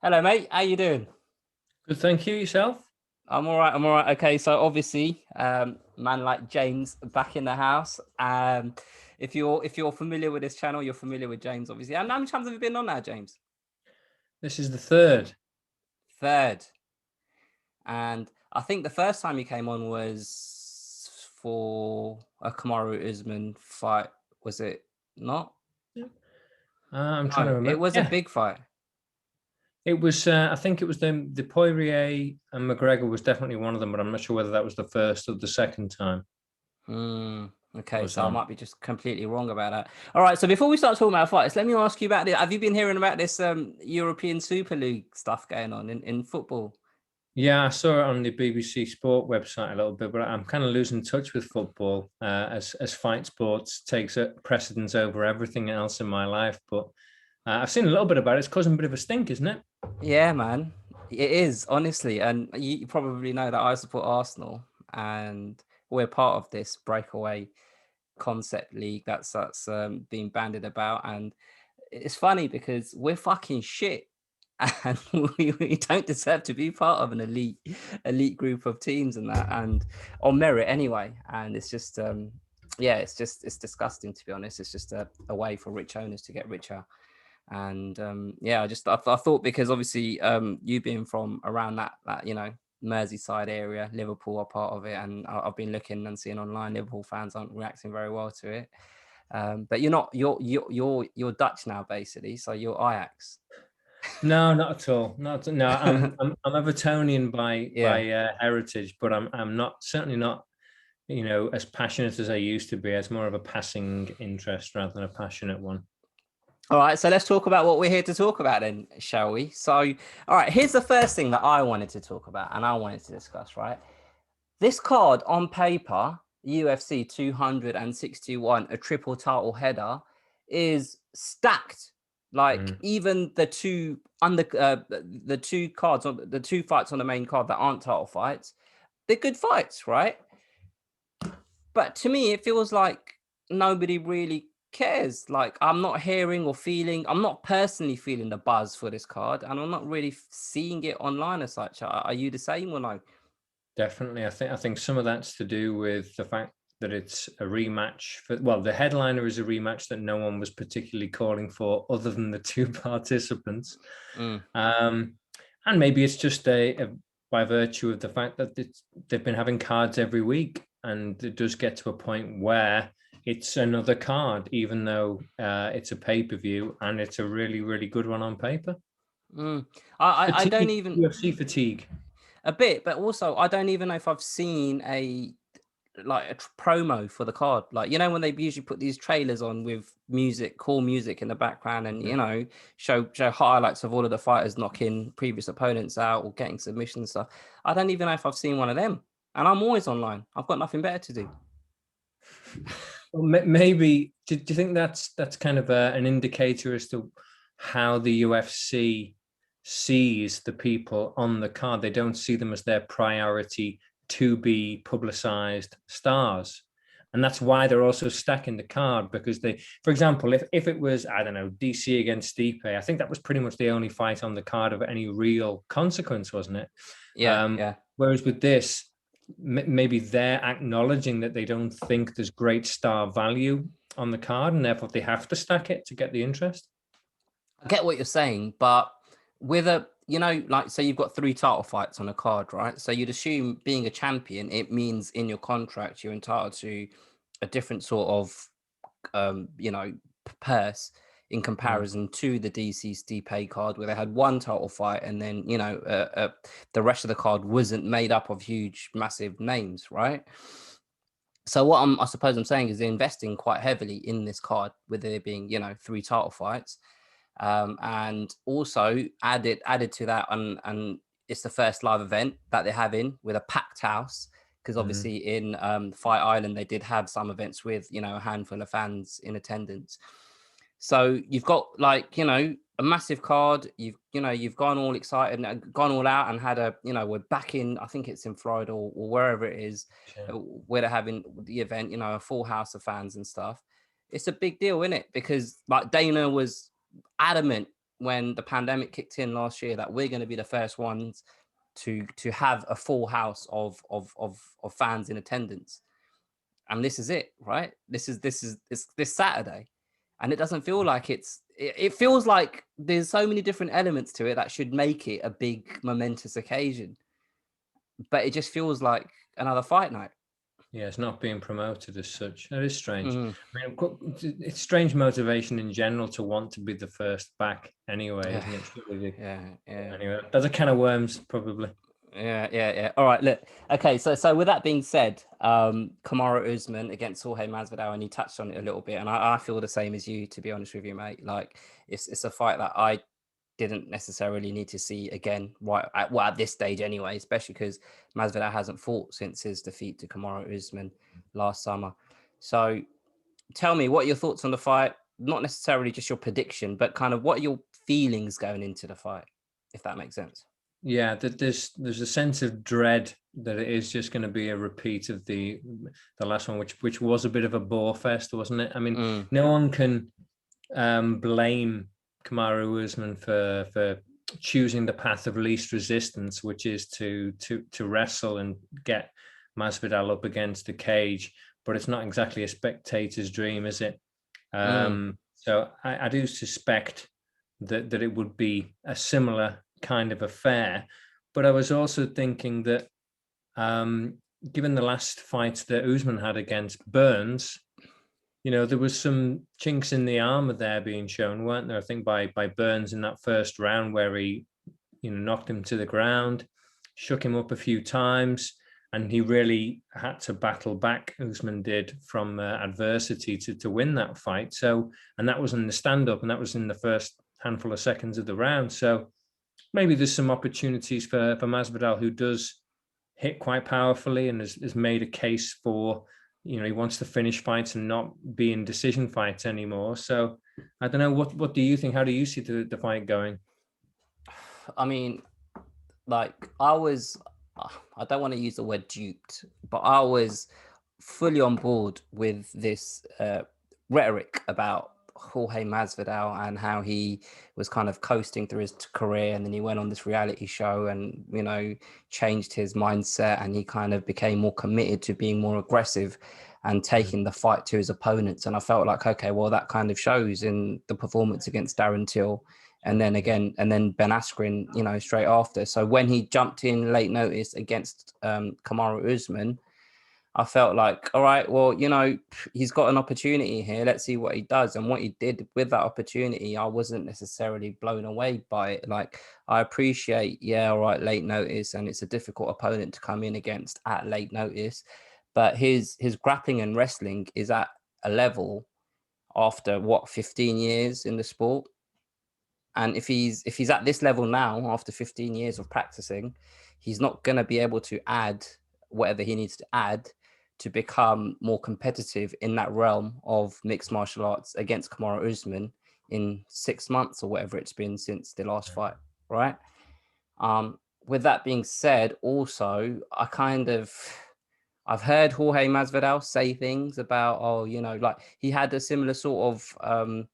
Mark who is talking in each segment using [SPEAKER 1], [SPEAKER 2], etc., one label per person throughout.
[SPEAKER 1] Hello, mate. How you doing?
[SPEAKER 2] Good, thank you. Yourself?
[SPEAKER 1] I'm all right. I'm all right. Okay, so obviously, man like James back in the house. If you're familiar with this channel, you're familiar with James, obviously. And how many times have you been on now, James?
[SPEAKER 2] This is the third.
[SPEAKER 1] Third. And I think the first time you came on was for a Kamaru Usman fight. Was it not?
[SPEAKER 2] Yeah. I'm trying to
[SPEAKER 1] No, it
[SPEAKER 2] remember.
[SPEAKER 1] was a
[SPEAKER 2] Yeah,
[SPEAKER 1] big fight.
[SPEAKER 2] it was. I think it was the Poirier and McGregor was definitely one of them, but I'm not sure whether that was the first or the second time
[SPEAKER 1] Hmm.
[SPEAKER 2] I
[SPEAKER 1] Okay,
[SPEAKER 2] was
[SPEAKER 1] so I
[SPEAKER 2] on.
[SPEAKER 1] might be just completely wrong about that. All right, so before we start talking about fights, let me ask you about this. Have you been hearing about this European Super League stuff going on in football?
[SPEAKER 2] Yeah, I saw it on the BBC Sport website a little bit, but I'm kind of losing touch with football as fight sports takes a precedence over everything else in my life. But I've seen a little bit about it. It's causing a bit of a stink, isn't it?
[SPEAKER 1] Yeah, man, it is honestly, and you probably know that I support Arsenal, and we're part of this breakaway concept league that's being bandied about, and it's funny because we're fucking shit. And we don't deserve to be part of an elite group of teams and that, and on merit anyway. And it's just yeah, it's disgusting, to be honest. It's just a way for rich owners to get richer. And yeah, I thought, because obviously you being from around that Merseyside area, Liverpool are part of it, and I've been looking and seeing online Liverpool fans aren't reacting very well to it. But you're not you're Dutch now, basically, so you're Ajax.
[SPEAKER 2] No, not at all. Not no. I'm Evertonian
[SPEAKER 1] Yeah.
[SPEAKER 2] by heritage, but I'm not certainly not as passionate as I used to be. It's more of a passing interest rather than a passionate one.
[SPEAKER 1] All right, so let's talk about what we're here to talk about then, shall we? So, all right, here's the first thing that I wanted to talk about and I wanted to discuss, right? This card on paper, UFC 261, a triple title header, is stacked. Like,
[SPEAKER 2] Mm.
[SPEAKER 1] even the two cards on the two fights on the main card that aren't title fights, they're good fights, right? But to me, it feels like nobody really cares. Like, I'm not hearing or feeling, I'm not personally feeling the buzz for this card, and I'm not really seeing it online as such. Are you the same or no?
[SPEAKER 2] Definitely, I think some of that's to do with the fact that it's a rematch for, well, the headliner is a rematch that no one was particularly calling for other than the two participants.
[SPEAKER 1] Mm.
[SPEAKER 2] Um, and maybe it's just by virtue of the fact that they've been having cards every week, and it does get to a point where it's another card, even though it's a pay-per-view and it's a really, really good one on paper.
[SPEAKER 1] Mm. I don't
[SPEAKER 2] Fatigue,
[SPEAKER 1] even
[SPEAKER 2] UFC fatigue.
[SPEAKER 1] a bit, but also I don't even know if I've seen a promo for the card. Like, when they usually put these trailers on with music, cool music in the background, and show highlights of all of the fighters knocking previous opponents out or getting submission and stuff. I don't even know if I've seen one of them. And I'm always online. I've got nothing better to do.
[SPEAKER 2] Well, maybe do you think that's kind of an indicator as to how the UFC sees the people on the card? They don't see them as their priority to be publicized stars. And that's why they're also stacking the card, because for example, if it was, I don't know, DC against Stipe, I think that was pretty much the only fight on the card of any real consequence, wasn't it?
[SPEAKER 1] Yeah, yeah.
[SPEAKER 2] Whereas with this, maybe they're acknowledging that they don't think there's great star value on the card, and therefore they have to stack it to get the interest.
[SPEAKER 1] I get what you're saying, but with like, say you've got three title fights on a card, right? So you'd assume, being a champion, it means in your contract you're entitled to a different sort of purse in
[SPEAKER 2] Mm.
[SPEAKER 1] comparison to the DC Stipe card, where they had one title fight, and then the rest of the card wasn't made up of huge, massive names, right? So what I suppose I'm saying is they're investing quite heavily in this card, with there being three title fights, and also added to that, and it's the first live event that they're having with a packed house, because
[SPEAKER 2] Mm.
[SPEAKER 1] obviously in Fight Island they did have some events with a handful of fans in attendance. So you've got, like, a massive card. You've gone all excited and gone all out and had we're back in, I think it's in Florida or wherever it is,
[SPEAKER 2] Yeah.
[SPEAKER 1] where they're having the event, a full house of fans and stuff. It's a big deal, isn't it? Because, like, Dana was adamant when the pandemic kicked in last year that we're going to be the first ones to have a full house of fans in attendance, and this is it, right? This is this Saturday, and it doesn't feel like it feels like there's so many different elements to it that should make it a big momentous occasion, but it just feels like another fight night.
[SPEAKER 2] Yeah, it's not being promoted as such. That is strange.
[SPEAKER 1] Mm,
[SPEAKER 2] I mean, it's strange motivation in general to want to be the first back anyway,
[SPEAKER 1] yeah,
[SPEAKER 2] isn't it? Surely
[SPEAKER 1] yeah.
[SPEAKER 2] anyway, that's a can of worms, probably.
[SPEAKER 1] Yeah. All right, look. Okay, so with that being said, Kamaru Usman against Jorge Masvidal, and you touched on it a little bit, and I feel the same as you, to be honest with you, mate. Like it's a fight that I didn't necessarily need to see again, right? At this stage, anyway, especially because Masvidal hasn't fought since his defeat to Kamaru Usman last summer. So, tell me, what are your thoughts on the fight? Not necessarily just your prediction, but kind of what are your feelings going into the fight, if that makes sense.
[SPEAKER 2] Yeah, that there's a sense of dread that it is just going to be a repeat of the last one, which was a bit of a bore fest, wasn't it? I mean,
[SPEAKER 1] Mm,
[SPEAKER 2] no one can blame Kamaru Usman for choosing the path of least resistance, which is to wrestle and get Masvidal up against the cage. But it's not exactly a spectator's dream, is it?
[SPEAKER 1] mm,
[SPEAKER 2] So I do suspect that it would be a similar kind of affair. But I was also thinking that given the last fight that Usman had against Burns, there was some chinks in the armor there being shown, weren't there? I think by Burns in that first round where he, knocked him to the ground, shook him up a few times, and he really had to battle back. Usman did from adversity to win that fight. So, and that was in the stand-up, and that was in the first handful of seconds of the round. So maybe there's some opportunities for Masvidal, who does hit quite powerfully and has made a case for, he wants to finish fights and not be in decision fights anymore. So I don't know, what do you think? How do you see the fight going?
[SPEAKER 1] I mean, like I don't want to use the word duped, but I was fully on board with this rhetoric about Jorge Masvidal and how he was kind of coasting through his career, and then he went on this reality show and changed his mindset, and he kind of became more committed to being more aggressive and taking the fight to his opponents. And I felt like, okay, well, that kind of shows in the performance against Darren Till, and then Ben Askren, straight after. So when he jumped in late notice against Kamaru Usman, I felt like, all right, well, he's got an opportunity here. Let's see what he does. And what he did with that opportunity, I wasn't necessarily blown away by it. Like, I appreciate, yeah, all right, late notice, and it's a difficult opponent to come in against at late notice. But his grappling and wrestling is at a level after 15 years in the sport. And if he's at this level now, after 15 years of practicing, he's not going to be able to add whatever he needs to add to become more competitive in that realm of mixed martial arts against Kamaru Usman in 6 months or whatever it's been since the last fight, right? With that being said, also, I've heard Jorge Masvidal say things about, like he had a similar sort of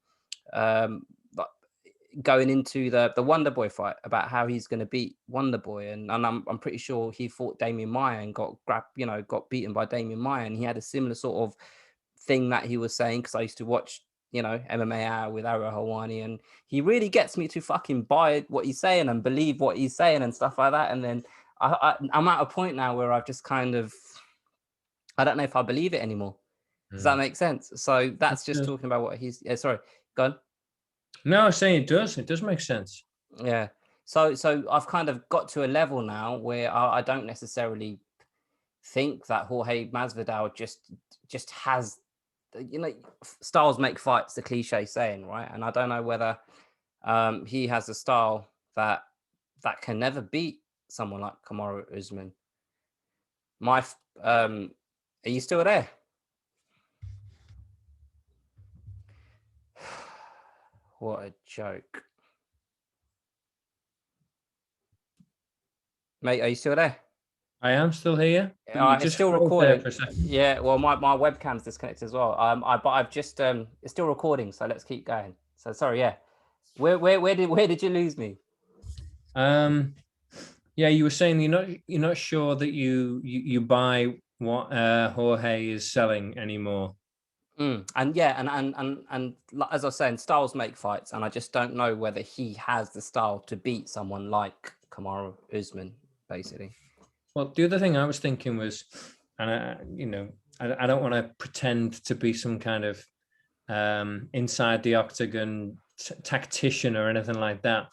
[SPEAKER 1] going into the Wonder Boy fight about how he's going to beat Wonder Boy, and I'm pretty sure he fought Damian Maia and got beaten by Damian Maia, and he had a similar sort of thing that he was saying, because I used to watch MMA Hour with Ariel Helwani, and he really gets me to fucking buy what he's saying and believe what he's saying and stuff like that. And then I'm at a point now where I've just kind of, I don't know if I believe it anymore. Does that make sense? So that's just talking about what he's sorry, go on.
[SPEAKER 2] No, I'm saying it does. It does make sense.
[SPEAKER 1] Yeah. So I've kind of got to a level now where I don't necessarily think that Jorge Masvidal just has, styles make fights, the cliche saying, right? And I don't know whether he has a style that can never beat someone like Kamaru Usman. Are you still there? What a joke. Mate, are you still there?
[SPEAKER 2] I am still here. But you
[SPEAKER 1] It's
[SPEAKER 2] just
[SPEAKER 1] still
[SPEAKER 2] froze there
[SPEAKER 1] recording.
[SPEAKER 2] for a second.
[SPEAKER 1] Yeah, well, my webcam's disconnected as well. But I've just it's still recording, so let's keep going. So sorry, yeah. Where did you lose me?
[SPEAKER 2] Yeah, you were saying you're not sure that you buy what Jorge is selling anymore.
[SPEAKER 1] And yeah, as I was saying, styles make fights, and I just don't know whether he has the style to beat someone like Kamaru Usman, basically.
[SPEAKER 2] Well, the other thing I was thinking was, and I don't want to pretend to be some kind of inside the octagon tactician or anything like that,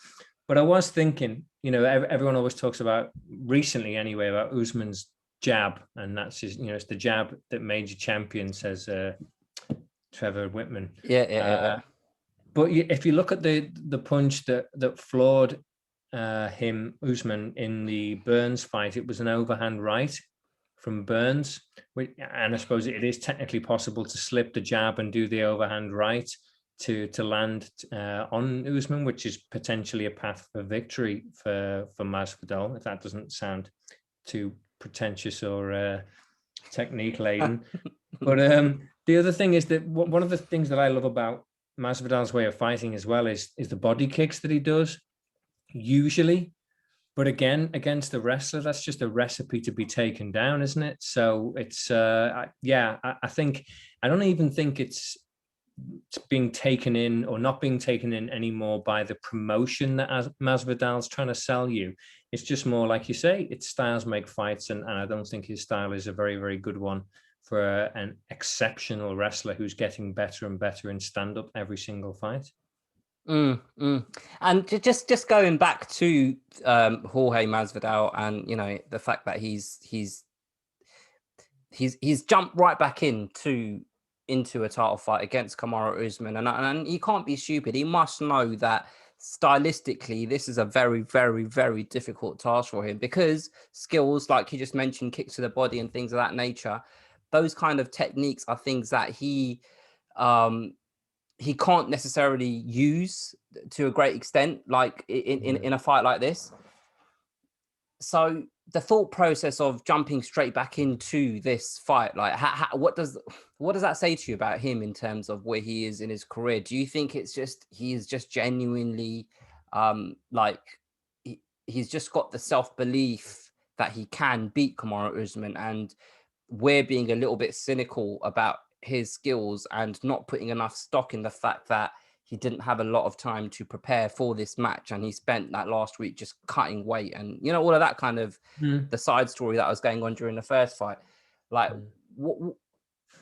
[SPEAKER 2] but I was thinking, everyone always talks about, recently anyway, about Usman's jab, and that's his, it's the jab that made you champion, says Trevor Whitman.
[SPEAKER 1] Yeah.
[SPEAKER 2] But if you look at the punch that floored Usman in the Burns fight, it was an overhand right from Burns, and I suppose it is technically possible to slip the jab and do the overhand right to land on Usman, which is potentially a path for victory for Masvidal, if that doesn't sound too pretentious or technique laden. But the other thing is that one of the things that I love about Masvidal's way of fighting as well is the body kicks that he does usually. But again, against the wrestler, that's just a recipe to be taken down, isn't it? So it's I think, I don't even think it's being taken in or not being taken in anymore by the promotion that Masvidal's trying to sell you. It's just more like you say, it's styles make fights, and I don't think his style is a very, very good one for an exceptional wrestler who's getting better and better in stand-up every single fight.
[SPEAKER 1] And just going back to Jorge Masvidal, and the fact that he's jumped right back into a title fight against Kamaru Usman, and he can't be stupid. He must know that stylistically this is a very, very, very difficult task for him, because skills like you just mentioned, kicks to the body and things of that nature, those kind of techniques are things that he can't necessarily use to a great extent, like in a fight like this. So the thought process of jumping straight back into this fight, like what does that say to you about him in terms of where he is in his career? Do you think it's just he is just genuinely like he's just got the self-belief that he can beat Kamaru Usman, and we're being a little bit cynical about his skills and not putting enough stock in the fact that he didn't have a lot of time to prepare for this match, and he spent that last week just cutting weight, and all of that kind of the side story that was going on during the first fight. Like,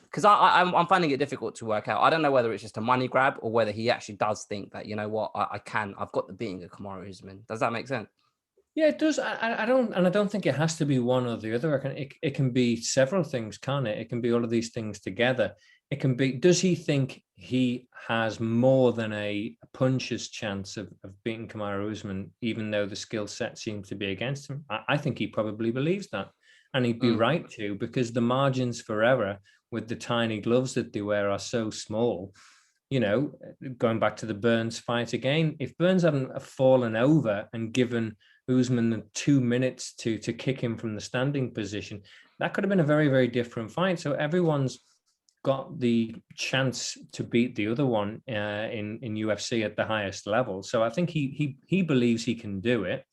[SPEAKER 1] because I'm finding it difficult to work out. I don't know whether it's just a money grab or whether he actually does think that, I've got the beating of Kamaru Usman. Does that make sense?
[SPEAKER 2] Yeah, it does. I don't think it has to be one or the other. It can be several things, can't it? It can be all of these things together. It can be, does he think he has more than a puncher's chance of beating Kamaru Usman, even though the skill set seems to be against him? I think he probably believes that. And he'd be right to, because the margins for error with the tiny gloves that they wear are so small. Going back to the Burns fight again, if Burns hadn't fallen over and given Usman 2 minutes to kick him from the standing position, that could have been a very, very different fight. So everyone's got the chance to beat the other one in UFC at the highest level. So I think he believes he can do it.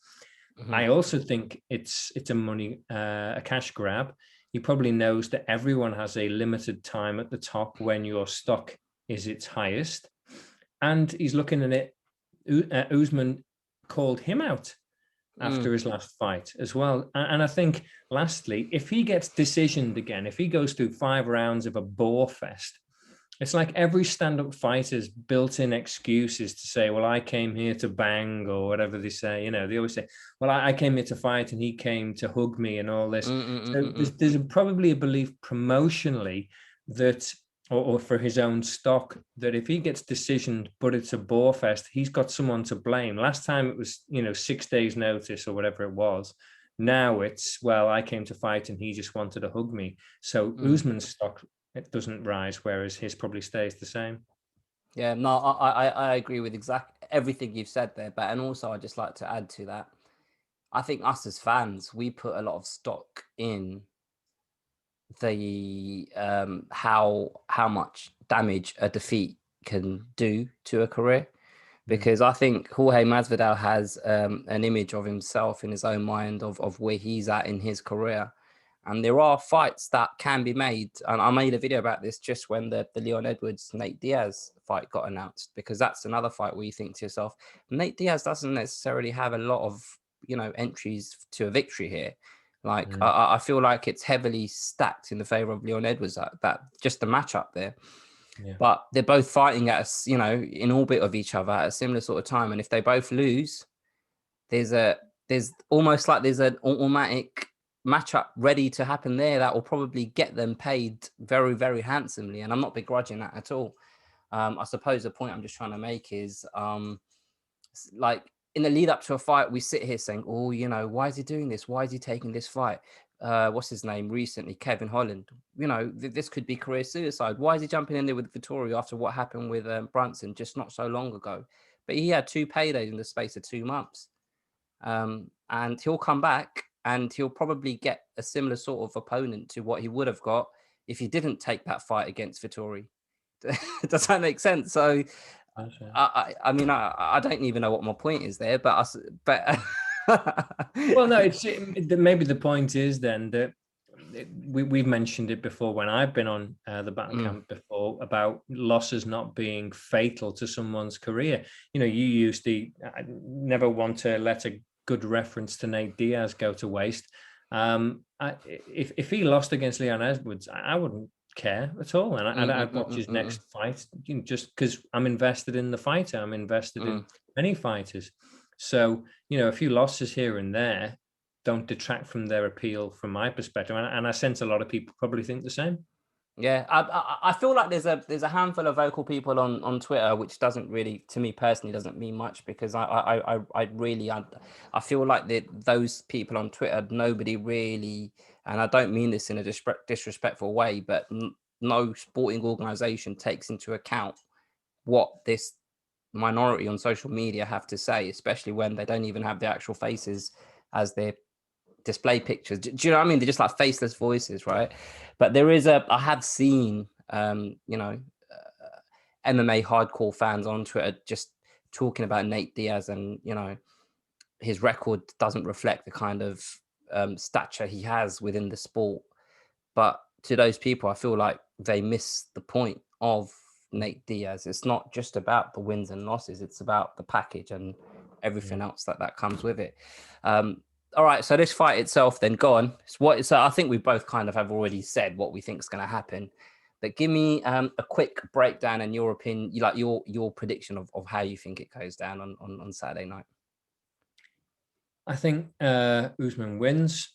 [SPEAKER 2] I also think it's a cash grab. He probably knows that everyone has a limited time at the top when your stock is its highest, and he's looking at it. Usman called him out after his last fight as well. And I think, lastly, if he gets decisioned again, if he goes through 5 rounds of a bore fest, it's like every stand-up fighter's built-in excuses to say, well, I came here to bang, or whatever they say. They always say, well, I came here to fight and he came to hug me and all this. So there's probably a belief promotionally that, or for his own stock, that if he gets decisioned but it's a bore fest, he's got someone to blame. Last time it was 6 days notice or whatever it was. Now it's, well, I came to fight and he just wanted to hug me. So Usman's stock, it doesn't rise, whereas his probably stays the same.
[SPEAKER 1] Yeah, no, I agree with exactly everything you've said there, but, and also I'd just like to add to that, I think us as fans, we put a lot of stock in the how much damage a defeat can do to a career, because I think Jorge Masvidal has an image of himself in his own mind of where he's at in his career. And there are fights that can be made. And I made a video about this just when the Leon Edwards Nate Diaz fight got announced, because that's another fight where you think to yourself, Nate Diaz doesn't necessarily have a lot of, entries to a victory here. Like, I feel like it's heavily stacked in the favor of Leon Edwards, that just the matchup there.
[SPEAKER 2] Yeah.
[SPEAKER 1] But they're both fighting at in orbit of each other at a similar sort of time. And if they both lose, there's almost like there's an automatic matchup ready to happen there that will probably get them paid very, very handsomely. And I'm not begrudging that at all. I suppose the point I'm just trying to make is like in the lead up to a fight, we sit here saying, oh, why is he doing this? Why is he taking this fight? What's his name recently? Kevin Holland. This could be career suicide. Why is he jumping in there with Vittorio after what happened with Brunson just not so long ago? But he had 2 paydays in the space of 2 months. And he'll come back and he'll probably get a similar sort of opponent to what he would have got if he didn't take that fight against Vittori. Does that make sense? So, I mean, I don't even know what my point is there, but
[SPEAKER 2] well, no, maybe the point is then that we've mentioned it before when I've been on the Battle Camp before about losses not being fatal to someone's career. You used I never want to let a good reference to Nate Diaz go to waste. If he lost against Leon Edwards, I wouldn't care at all, and I'd watch his next fight, just because I'm invested in the fighter. I'm invested in many fighters. So a few losses here and there don't detract from their appeal from my perspective, and I sense a lot of people probably think the same.
[SPEAKER 1] Yeah, I feel like there's a handful of vocal people on Twitter, which doesn't really, to me personally, doesn't mean much, because I feel like those people on Twitter, nobody really, and I don't mean this in a disrespectful way, but no sporting organization takes into account what this minority on social media have to say, especially when they don't even have the actual faces as their display pictures. Do you know what I mean? They're just like faceless voices, right? But I have seen MMA hardcore fans on Twitter just talking about Nate Diaz, and his record doesn't reflect the kind of stature he has within the sport. But to those people, I feel like they miss the point of Nate Diaz. It's not just about the wins and losses, it's about the package and everything else that comes with it. All right, so this fight itself, then, go on. So I think we both kind of have already said what we think is going to happen, but give me a quick breakdown and your opinion, like your prediction of how you think it goes down on Saturday night.
[SPEAKER 2] I think Usman wins,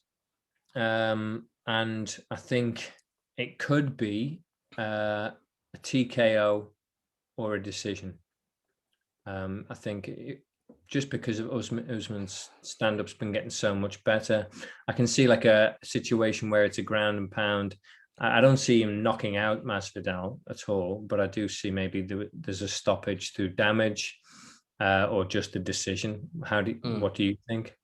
[SPEAKER 2] and I think it could be a TKO or a decision. I think just because of Usman's stand-up's been getting so much better, I can see like a situation where it's a ground and pound. I don't see him knocking out Masvidal at all, but I do see maybe there's a stoppage through damage or just a decision. What do you think?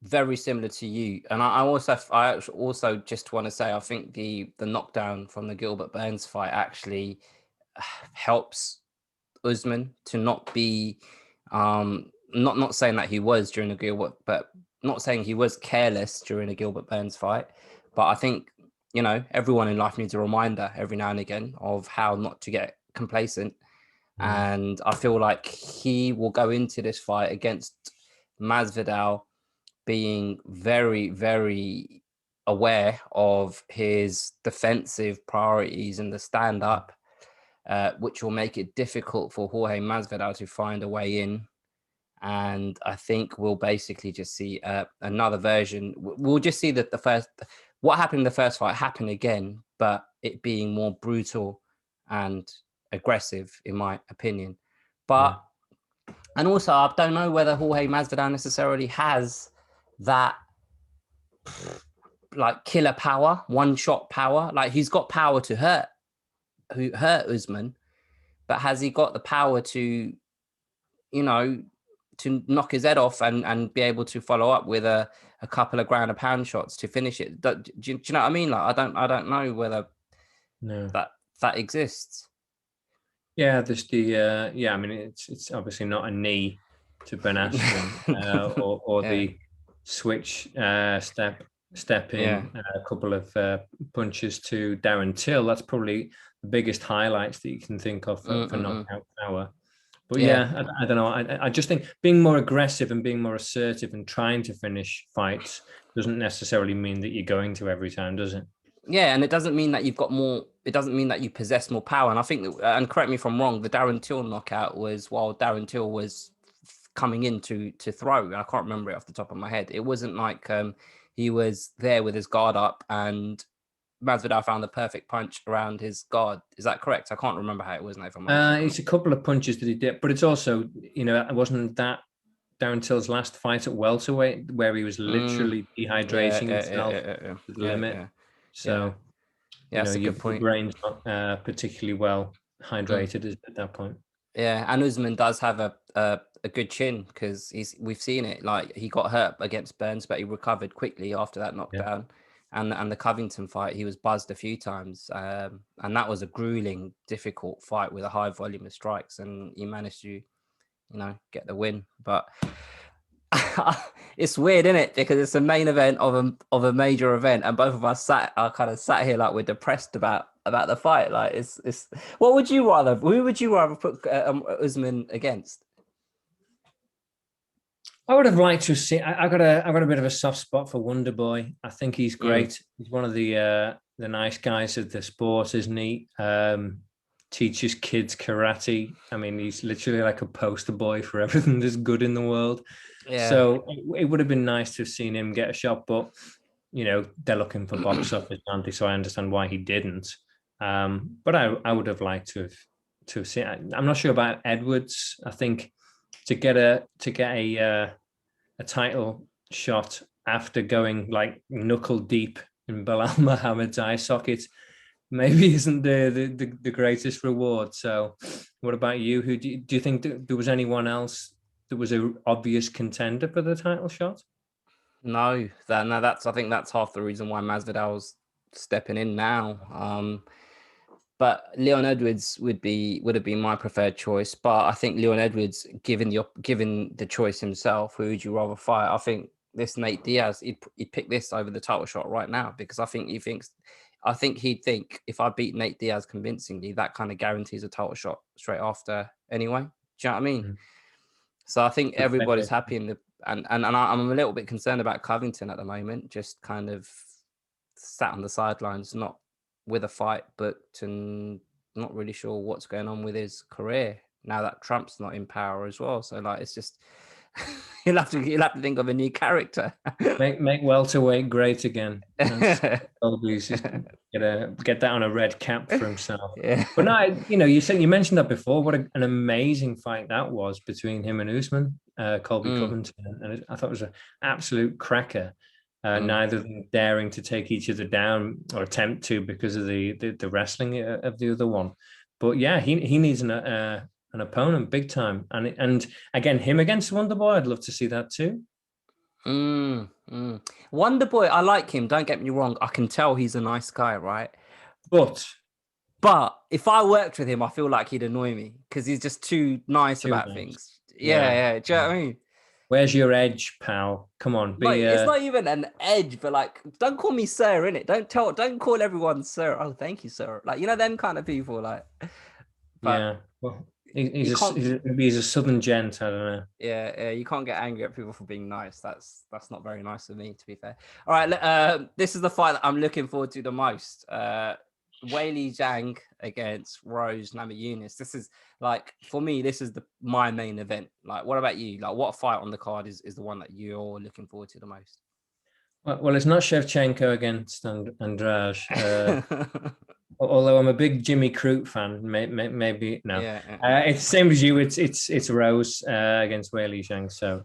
[SPEAKER 1] Very similar to you, and I also just want to say I think the knockdown from the Gilbert Burns fight actually helps Usman to not be not saying that he was during the Gilbert, but not saying he was careless during the Gilbert Burns fight, but I think everyone in life needs a reminder every now and again of how not to get complacent. And I feel like he will go into this fight against Masvidal being very, very aware of his defensive priorities in the stand-up, which will make it difficult for Jorge Masvidal to find a way in. And I think we'll basically just see another version. We'll just see that what happened in the first fight happen again, but it being more brutal and aggressive, in my opinion. But and also, I don't know whether Jorge Masvidal necessarily has that like killer power, one-shot power. Like, he's got power to hurt Usman, but has he got the power to knock his head off and be able to follow up with a couple of ground and pound shots to finish it? Do you know what I mean? Like, I don't know whether that exists.
[SPEAKER 2] Yeah, there's the yeah. I mean, it's obviously not a knee to Ben Askren or
[SPEAKER 1] Yeah,
[SPEAKER 2] the switch step
[SPEAKER 1] yeah,
[SPEAKER 2] in a couple of punches to Darren Till. That's probably the biggest highlights that you can think of for
[SPEAKER 1] Mm-mm-mm.
[SPEAKER 2] knockout power. But
[SPEAKER 1] Yeah.
[SPEAKER 2] yeah, I don't know. I just think being more aggressive and being more assertive and trying to finish fights doesn't necessarily mean that you're going to every time, does it?
[SPEAKER 1] Yeah, and it doesn't mean that you've got more. It doesn't mean that you possess more power. And I think that, and correct me if I'm wrong, the Darren Till knockout was while Darren Till was coming in to throw. I can't remember it off the top of my head. It wasn't like he was there with his guard up and Masvidal found the perfect punch around his guard. Is that correct? I can't remember how it was now, if I'm honest.
[SPEAKER 2] It's a couple of punches that he did, but it's also, it wasn't that Darren Till's last fight at welterweight where he was
[SPEAKER 1] Mm,
[SPEAKER 2] literally
[SPEAKER 1] yeah,
[SPEAKER 2] dehydrating
[SPEAKER 1] yeah, yeah,
[SPEAKER 2] himself
[SPEAKER 1] yeah, yeah,
[SPEAKER 2] to the
[SPEAKER 1] yeah,
[SPEAKER 2] limit.
[SPEAKER 1] yeah, yeah.
[SPEAKER 2] So,
[SPEAKER 1] Yeah, that's a
[SPEAKER 2] your
[SPEAKER 1] good point.
[SPEAKER 2] brain's not particularly well
[SPEAKER 1] Mm.
[SPEAKER 2] hydrated at that point.
[SPEAKER 1] Yeah, and Usman does have a good chin because we've seen it. Like he got hurt against Burns, but he recovered quickly after that
[SPEAKER 2] Yeah.
[SPEAKER 1] knockdown. And the Covington fight, he was buzzed a few times, and that was a grueling, difficult fight with a high volume of strikes, and he managed to, get the win. But it's weird, isn't it? Because it's a main event of a major event, and both of us are kind of sat here like we're depressed about the fight. Like it's. What would you rather? Who would you rather put Usman against?
[SPEAKER 2] I would have liked to see. I got a bit of a soft spot for Wonder Boy. I think he's
[SPEAKER 1] Mm.
[SPEAKER 2] great. He's one of the nice guys of the sport, isn't he? Teaches kids karate. I mean, he's literally like a poster boy for everything that's good in the world.
[SPEAKER 1] Yeah.
[SPEAKER 2] So it would have been nice to have seen him get a shot, but they're looking for box office, aren't they? So I understand why he didn't. But I would have liked to have seen. I'm not sure about Edwards. I think to get a title shot after going like knuckle deep in Bilal Muhammad's eye socket maybe isn't the greatest reward. So, what about you? Who do you think there was anyone else that was an obvious contender for the title shot?
[SPEAKER 1] No, that's I think that's half the reason why Masvidal's stepping in now. But Leon Edwards would have been my preferred choice. But I think Leon Edwards, given the choice himself, who would you rather fight? I think this Nate Diaz, he'd pick this over the title shot right now because I think he'd think if I beat Nate Diaz convincingly, that kind of guarantees a title shot straight after anyway. Do you know what I mean?
[SPEAKER 2] Mm.
[SPEAKER 1] So I think everybody's
[SPEAKER 2] Perspective.
[SPEAKER 1] happy in the and I'm a little bit concerned about Covington at the moment, just kind of sat on the sidelines, not with a fight booked and not really sure what's going on with his career now that Trump's not in power as well. So like it's just you'll have to think of a new character.
[SPEAKER 2] Make welterweight great again. That's Colby's just get that on a red cap for himself.
[SPEAKER 1] Yeah.
[SPEAKER 2] But no, you mentioned that before. What an amazing fight that was between him and Usman, Colby
[SPEAKER 1] Mm,
[SPEAKER 2] Covington, and I thought it was an absolute cracker.
[SPEAKER 1] mm.
[SPEAKER 2] Neither of them daring to take each other down or attempt to because of the wrestling of the other one. But yeah, he needs an opponent big time, and again him against Wonder Boy. I'd love to see that too.
[SPEAKER 1] Mm, mm. Wonder Boy, I like him. Don't get me wrong. I can tell he's a nice guy, right?
[SPEAKER 2] But
[SPEAKER 1] But if I worked with him, I feel like he'd annoy me because he's just too nice
[SPEAKER 2] too
[SPEAKER 1] about
[SPEAKER 2] nice.
[SPEAKER 1] things. Yeah,
[SPEAKER 2] Yeah.
[SPEAKER 1] yeah. Do you know what I mean?
[SPEAKER 2] Where's your edge, pal? Come on,
[SPEAKER 1] Like
[SPEAKER 2] be
[SPEAKER 1] it's not even an edge, but like, don't call me sir, innit? Don't call everyone sir. Oh, thank you, sir. Like, them kind of people. Like, but
[SPEAKER 2] yeah. Well,
[SPEAKER 1] you can't.
[SPEAKER 2] maybe he's a southern gent. I don't know.
[SPEAKER 1] Yeah, yeah, you can't get angry at people for being nice. That's not very nice of me, to be fair. All right, this is the fight that I'm looking forward to the most. Weili Zhang against Rose Namajunas. This is like for me, this is my main event. Like, what about you? Like, what fight on the card is the one that you're looking forward to the most?
[SPEAKER 2] Well, it's not Shevchenko against Andrade. Although I'm a big Jimmy Crute fan, maybe no.
[SPEAKER 1] Yeah,
[SPEAKER 2] It's the same as you. It's Rose against Weili Zhang. So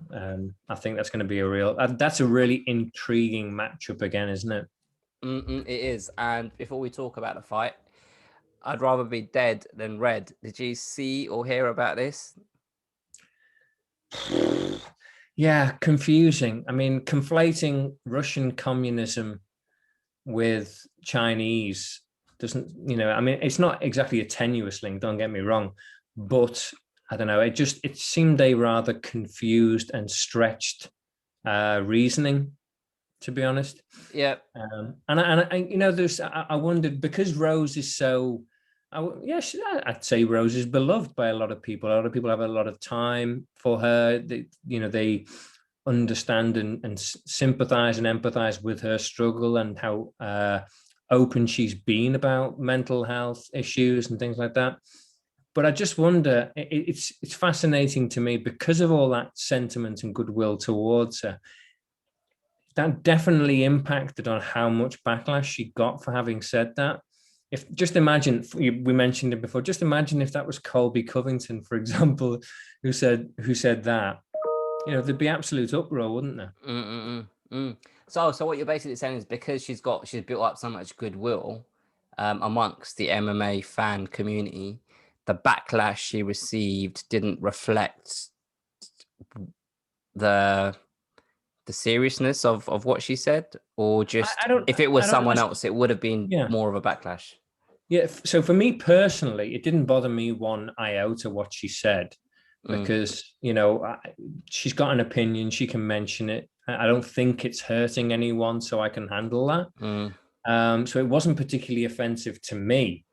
[SPEAKER 2] I think that's going to be that's a really intriguing matchup again, isn't it?
[SPEAKER 1] it is. And before we talk about the fight, I'd rather be dead than red. Did you see or hear about this?
[SPEAKER 2] Yeah, confusing. I mean, conflating Russian communism with Chinese doesn't, I mean, it's not exactly a tenuous link, don't get me wrong, but I don't know, it seemed a rather confused and stretched reasoning, to be honest.
[SPEAKER 1] Yeah.
[SPEAKER 2] And there's, I wondered, because Rose is so, I'd say Rose is beloved by a lot of people. A lot of people have a lot of time for her. They understand and sympathize and empathize with her struggle and how open she's been about mental health issues and things like that. But I just wonder, it's fascinating to me, because of all that sentiment and goodwill towards her, that definitely impacted on how much backlash she got for having said that. If just imagine, we mentioned it before, just imagine if that was Colby Covington, for example, who said that, there'd be absolute uproar, wouldn't there?
[SPEAKER 1] So what you're basically saying is, because she's built up so much goodwill amongst the MMA fan community, the backlash she received didn't reflect the seriousness of what she said, or just,
[SPEAKER 2] I don't,
[SPEAKER 1] if it was
[SPEAKER 2] I don't,
[SPEAKER 1] someone else, it would have been
[SPEAKER 2] yeah.
[SPEAKER 1] more of a backlash.
[SPEAKER 2] Yeah. So for me personally, it didn't bother me one iota what she said, because, she's got an opinion, she can mention it. I don't think it's hurting anyone, so I can handle that. So it wasn't particularly offensive to me.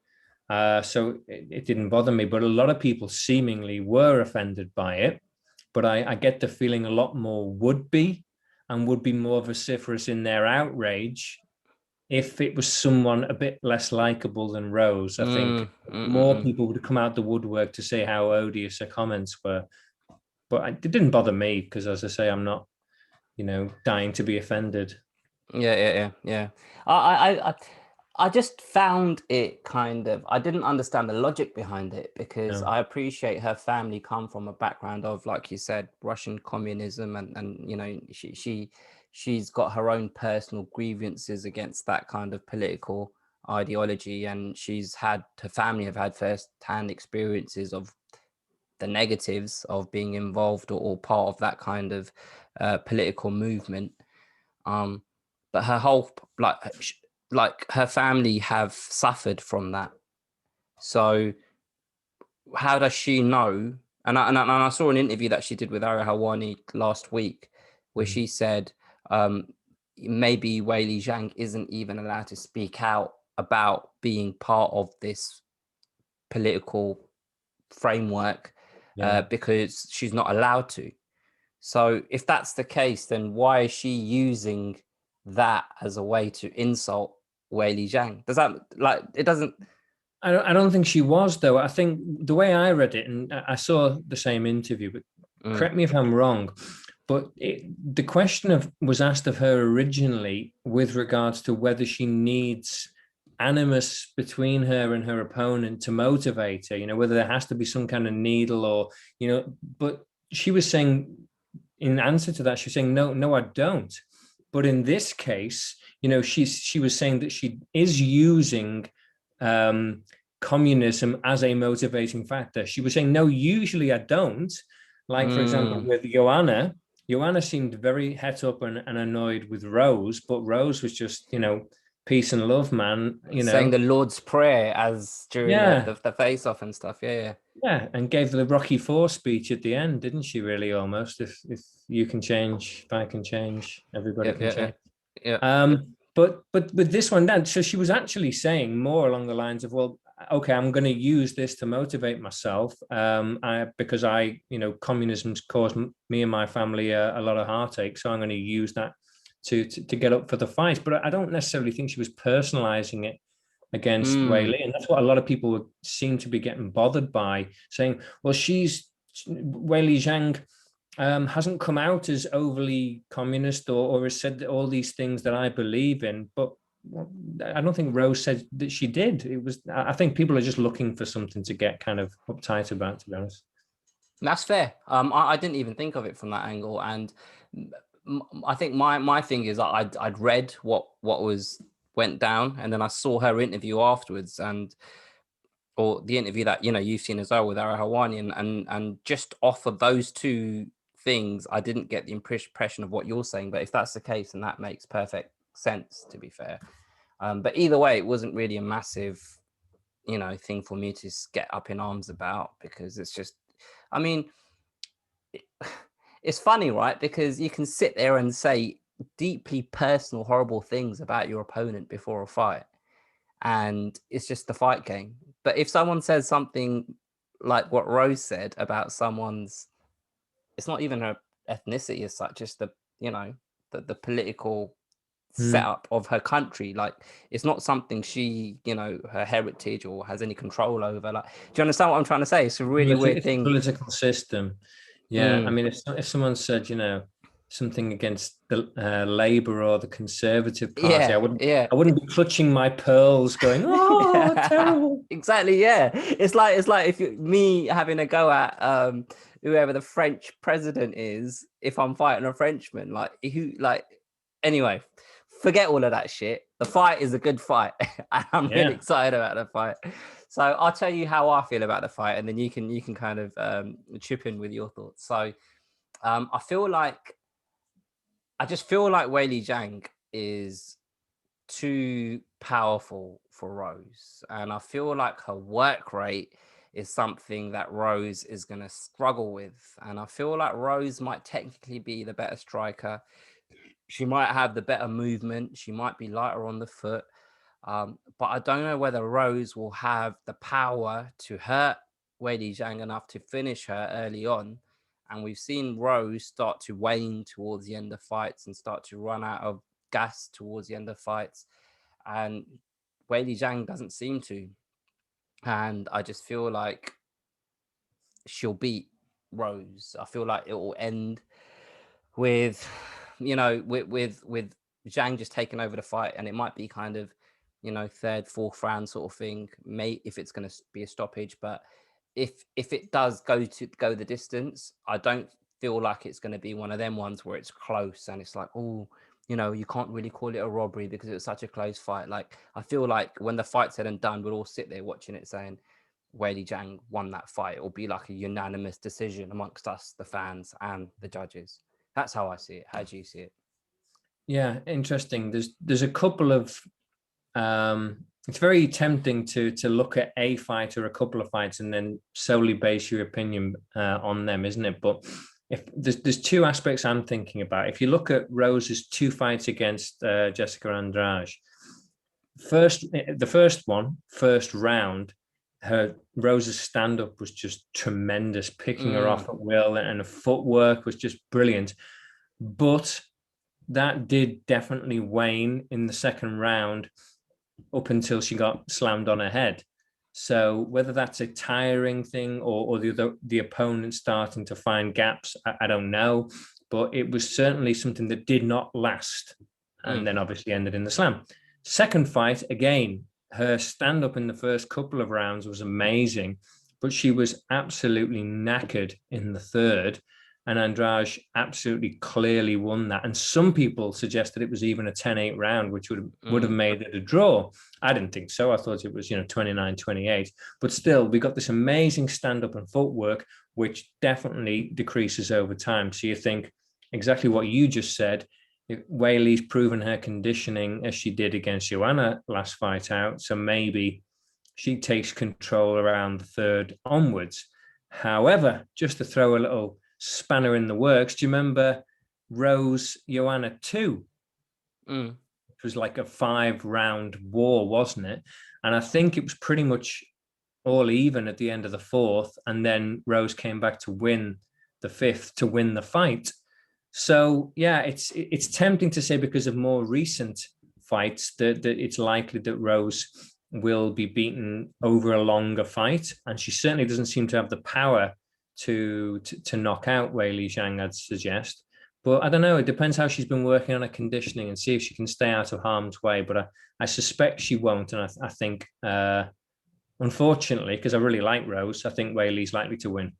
[SPEAKER 2] So it didn't bother me, but a lot of people seemingly were offended by it. But I get the feeling a lot more would be, and would be more vociferous in their outrage if it was someone a bit less likable than Rose. I think more people would come out the woodwork to say how odious her comments were. But it didn't bother me, because, as I say, I'm not, dying to be offended.
[SPEAKER 1] Yeah. I just found it kind of, I didn't understand the logic behind it, because I appreciate her family come from a background of, like you said, Russian communism, and she's got her own personal grievances against that kind of political ideology, and her family have had first-hand experiences of the negatives of being involved or part of that kind of political movement. But her whole, like her family have suffered from that. So how does she know? And I saw an interview that she did with Ara Hawani last week, where she said maybe Weili Zhang isn't even allowed to speak out about being part of this political framework because she's not allowed to. So if that's the case, then why is she using that as a way to insult Weili Zhang? Does that, like, it doesn't...
[SPEAKER 2] I don't think she was, though. I think the way I read it, and I saw the same interview, but correct me if I'm wrong, but the question was asked of her originally with regards to whether she needs animus between her and her opponent to motivate her, whether there has to be some kind of needle, or, but she was saying, in answer to that, she's saying, no, I don't. But in this case, she was saying that she is using communism as a motivating factor. She was saying, no, usually I don't. Like, for example, with Joanna seemed very het up and annoyed with Rose, but Rose was just, peace and love, man.
[SPEAKER 1] Saying the Lord's Prayer as during the face-off and stuff.
[SPEAKER 2] Yeah, and gave the Rocky IV speech at the end, didn't she? Really, almost. If you can change, if I can change, everybody can change. But with this one, Dan, so she was actually saying more along the lines of, well, okay, I'm going to use this to motivate myself, because communism's caused me and my family a lot of heartache, so I'm going to use that to get up for the fight. But I don't necessarily think she was personalizing it against Weili, and that's what a lot of people seem to be getting bothered by, saying, well, Weili Zhang hasn't come out as overly communist or has said all these things that I believe in, but I don't think Rose said that she did. I think people are just looking for something to get kind of uptight about, to be honest.
[SPEAKER 1] That's fair. I didn't even think of it from that angle, and I think my thing is I'd read what went down, and then I saw her interview afterwards, or the interview that you've seen as well with Ara Hawani, and just off of those two things, I didn't get the impression of what you're saying. But if that's the case, then that makes perfect sense, to be fair. But either way, it wasn't really a massive, thing for me to get up in arms about, because it's just, I mean, it's funny, right? Because you can sit there and say deeply personal, horrible things about your opponent before a fight, and it's just the fight game. But if someone says something like what Rose said about someone's, it's not even her ethnicity as such, just the political
[SPEAKER 2] Mm.
[SPEAKER 1] setup of her country. Like, it's not something she, her heritage or has any control over. Like, do you understand what I'm trying to say? It's a really
[SPEAKER 2] Well,
[SPEAKER 1] weird
[SPEAKER 2] it's a
[SPEAKER 1] thing.
[SPEAKER 2] political system. Yeah, I
[SPEAKER 1] Mm.
[SPEAKER 2] mean, if someone said, something against the Labour or the Conservative Party,
[SPEAKER 1] Yeah, yeah.
[SPEAKER 2] I wouldn't be clutching my pearls, going, "Oh,
[SPEAKER 1] Yeah,
[SPEAKER 2] terrible."
[SPEAKER 1] exactly. Yeah, it's like if me having a go at whoever the French president is, if I'm fighting a Frenchman, like who, like, anyway, forget all of that shit. The fight is a good fight. I'm really
[SPEAKER 2] Yeah,
[SPEAKER 1] excited about the fight. So I'll tell you how I feel about the fight, and then you can kind of chip in with your thoughts. So I just feel like Weili Zhang is too powerful for Rose. And I feel like her work rate is something that Rose is going to struggle with. And I feel like Rose might technically be the better striker. She might have the better movement. She might be lighter on the foot. But I don't know whether Rose will have the power to hurt Weili Zhang enough to finish her early on. And we've seen Rose start to wane towards the end of fights and start to run out of gas towards the end of fights. And Weili Zhang doesn't seem to. And I just feel like she'll beat Rose. I feel like it will end with, with Zhang just taking over the fight, and it might be kind of, third, fourth round sort of thing. May if it's going to be a stoppage, but if it does go the distance, I don't feel like it's going to be one of them ones where it's close and it's like, oh, you can't really call it a robbery because it was such a close fight. Like, I feel like when the fight's said and done, we'll all sit there watching it saying, Weili Zhang won that fight. It'll be like a unanimous decision amongst us, the fans and the judges. That's how I see it. How do you see it?
[SPEAKER 2] yeah, interesting. There's a couple of it's very tempting to look at a fight or a couple of fights and then solely base your opinion on them, isn't it? But if there's two aspects I'm thinking about. If you look at Rose's two fights against Jessica Andrade, first round, her Rose's stand up was just tremendous, picking her
[SPEAKER 1] Mm,
[SPEAKER 2] off at will, and her footwork was just brilliant. But that did definitely wane in the second round up until she got slammed on her head. So whether that's a tiring thing or the opponent starting to find gaps, I don't know. But it was certainly something that did not last, and
[SPEAKER 1] mm,
[SPEAKER 2] then obviously ended in the slam. Second fight, again, her stand up in the first couple of rounds was amazing, but she was absolutely knackered in the third. And Andrade absolutely clearly won that. And some people suggested it was even a 10-8 round, which would have
[SPEAKER 1] mm,
[SPEAKER 2] made it a draw. I didn't think so. I thought it was, 29-28. But still, we got this amazing stand-up and footwork, which definitely decreases over time. So you think exactly what you just said. Weili's proven her conditioning as she did against Joanna last fight out. So maybe she takes control around the third onwards. However, just to throw a little spanner in the works, do you remember Rose Joanna 2?
[SPEAKER 1] mm,
[SPEAKER 2] It was like a 5-round war, wasn't it? And I think it was pretty much all even at the end of the fourth. And then Rose came back to win the fifth to win the fight. So yeah, it's tempting to say because of more recent fights that it's likely that Rose will be beaten over a longer fight, and she certainly doesn't seem to have the power to knock out Weili Zhang, I'd suggest. But I don't know. It depends how she's been working on her conditioning and see if she can stay out of harm's way. But I suspect she won't, and I think, unfortunately, because I really like Rose, I think Weili's likely to win.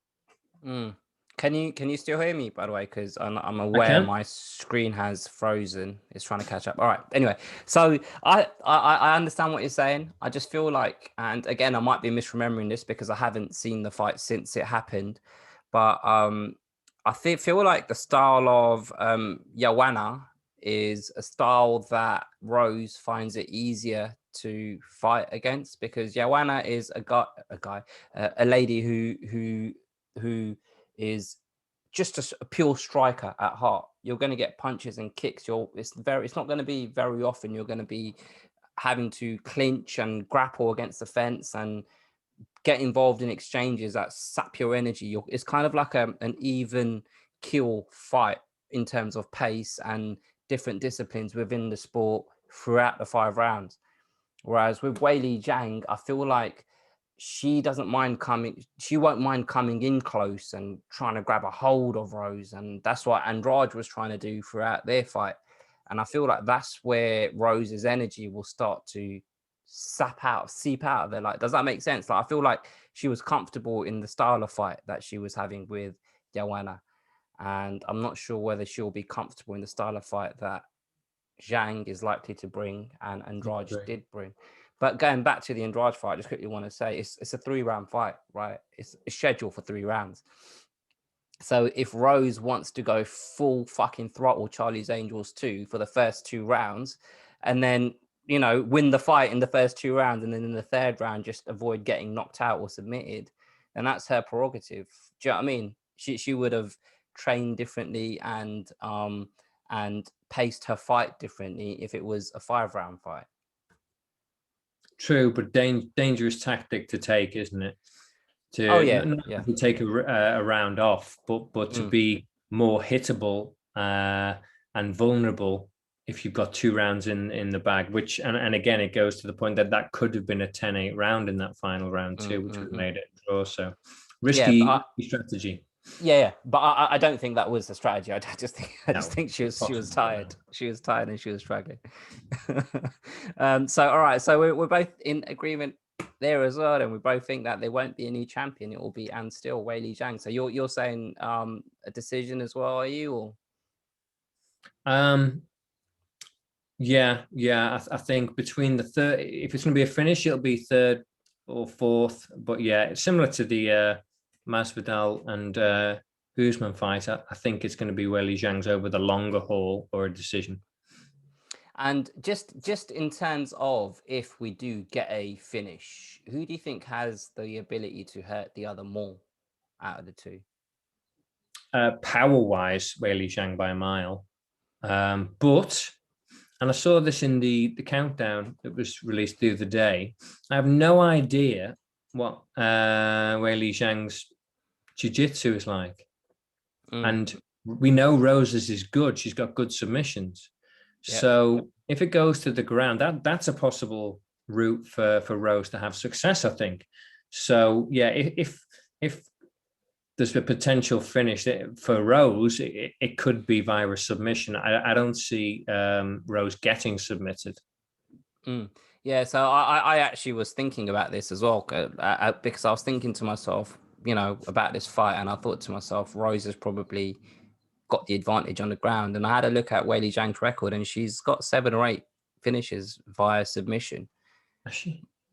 [SPEAKER 1] mm. Can you still hear me, by the way? Because I'm
[SPEAKER 2] I
[SPEAKER 1] aware
[SPEAKER 2] can.
[SPEAKER 1] my screen has frozen. It's trying to catch up. All right. Anyway, so I understand what you're saying. I just feel like, and again, I might be misremembering this because I haven't seen the fight since it happened, but I feel like the style of Joanna is a style that Rose finds it easier to fight against, because Joanna is a lady who is just a pure striker at heart. You're going to get punches and kicks. It's not going to be very often you're going to be having to clinch and grapple against the fence and get involved in exchanges that sap your energy. It's kind of like an even kill fight in terms of pace and different disciplines within the sport throughout the 5 rounds. Whereas with Weili Zhang, I feel like she won't mind coming in close and trying to grab a hold of Rose. And that's what Andrade was trying to do throughout their fight. And I feel like that's where Rose's energy will start to seep out of there. Like, does that make sense? Like, I feel like she was comfortable in the style of fight that she was having with Joanna. And I'm not sure whether she'll be comfortable in the style of fight that Zhang is likely to bring and Andrade did bring. But going back to the Andrade fight, I just quickly want to say it's a 3-round fight, right? It's scheduled for 3 rounds. So if Rose wants to go full fucking throttle Charlie's Angels 2 for the first 2 rounds, and then, win the fight in the first 2 rounds, and then in the 3rd round just avoid getting knocked out or submitted, then that's her prerogative. Do you know what I mean? She would have trained differently and paced her fight differently if it was a 5-round fight.
[SPEAKER 2] True, but dangerous tactic to take, isn't it? To take a round off, but to be more hittable and vulnerable if you've got 2 rounds in the bag. Which and again, it goes to the point that could have been a 10-8 round in that final round too, which would have made it a draw. So risky strategy.
[SPEAKER 1] Yeah, but I don't think that was the strategy. I just think she was tired. She was tired and she was struggling. So all right, so we're both in agreement there as well, and we both think that there won't be a new champion. It will be and still Weili Zhang. So you're saying a decision as well, are you? Or
[SPEAKER 2] yeah. I think between the third, if it's going to be a finish, it'll be 3rd or 4th. But yeah, it's similar to the Masvidal and Usman fight. I think it's going to be Weili Zhang's over the longer haul or a decision.
[SPEAKER 1] And just in terms of if we do get a finish, who do you think has the ability to hurt the other more out of the two?
[SPEAKER 2] Power-wise, Weili Zhang by a mile. But, and I saw this in the countdown that was released the other day, I have no idea what Weili Zhang's jiu-jitsu is like. And we know Rose's is good. She's got good submissions. Yep. So if it goes to the ground, that's a possible route for Rose to have success, I think. So yeah, if there's a potential finish for Rose, it could be via a submission. I don't see Rose getting submitted.
[SPEAKER 1] Yeah, so I actually was thinking about this as well, because I was thinking to myself, about this fight, and I thought to myself, Rose has probably got the advantage on the ground. And I had a look at Weili Zhang's record, and she's got 7 or 8 finishes via submission.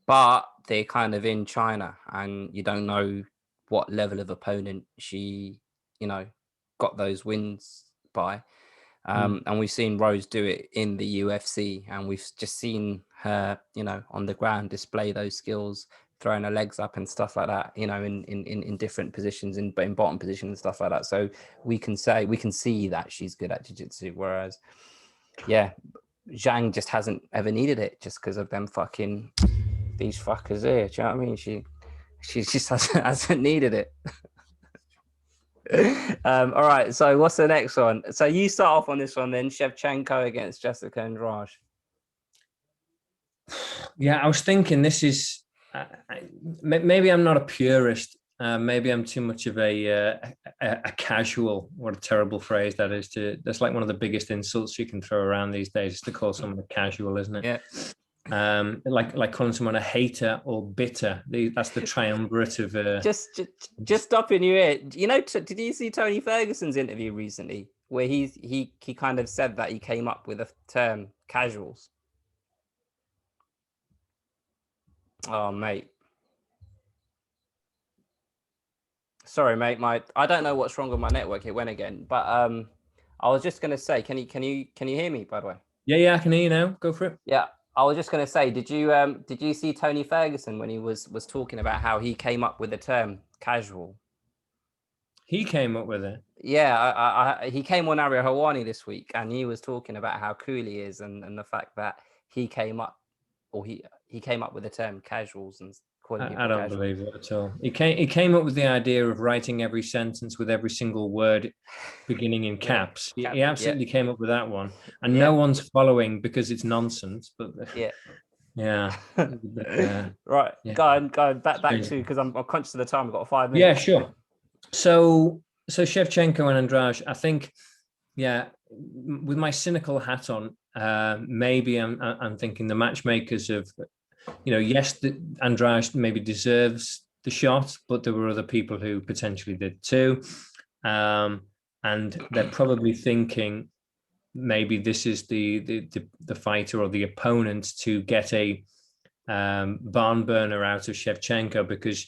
[SPEAKER 1] But they're kind of in China, and you don't know what level of opponent she, got those wins by. And we've seen Rose do it in the UFC, and we've just seen her, on the ground display those skills, throwing her legs up and stuff like that, in different positions, in bottom position and stuff like that. So we can see that she's good at jiu-jitsu, whereas, yeah, Zhang just hasn't ever needed it just because of them fucking these fuckers here. Do you know what I mean? She just hasn't needed it. All right, so what's the next one? So you start off on this one then. Shevchenko against Jessica Andrade.
[SPEAKER 2] Yeah, I was thinking this is maybe I'm not a purist. Maybe I'm too much of a casual. What a terrible phrase that is. That's like one of the biggest insults you can throw around these days, is to call someone a casual, isn't it?
[SPEAKER 1] Yeah.
[SPEAKER 2] Like calling someone a hater or bitter. That's the triumvirate of.
[SPEAKER 1] Just stopping you here. Did you see Tony Ferguson's interview recently, where he kind of said that he came up with a term, casuals? Oh, mate. Sorry, mate. I don't know what's wrong with my network. It went again, but I was just gonna say, can you hear me, by the way?
[SPEAKER 2] Yeah, I can hear you now. Go for it.
[SPEAKER 1] Yeah, I was just gonna say, did you see Tony Ferguson when he was talking about how he came up with the term casual?
[SPEAKER 2] He came up with it.
[SPEAKER 1] Yeah, he came on Ariel Hawani this week, and he was talking about how cool he is, and the fact that he came up, or he came up with the term casuals and calling
[SPEAKER 2] I
[SPEAKER 1] people
[SPEAKER 2] don't
[SPEAKER 1] casual.
[SPEAKER 2] believe it at all. He came up with the idea of writing every sentence with every single word beginning in
[SPEAKER 1] Yeah,
[SPEAKER 2] caps. He
[SPEAKER 1] yeah,
[SPEAKER 2] absolutely came up with that one, and
[SPEAKER 1] yeah,
[SPEAKER 2] no one's following because it's nonsense. But
[SPEAKER 1] yeah.
[SPEAKER 2] yeah, but,
[SPEAKER 1] Right,
[SPEAKER 2] yeah,
[SPEAKER 1] go back
[SPEAKER 2] strange.
[SPEAKER 1] to, because I'm conscious of the time. We've got 5 minutes.
[SPEAKER 2] Yeah, sure. So Shevchenko and Andrade, I think, yeah, with my cynical hat on, maybe I'm thinking the matchmakers of, yes, Andrade maybe deserves the shot, but there were other people who potentially did too. And they're probably thinking maybe this is the fighter or the opponent to get a barn burner out of Shevchenko, because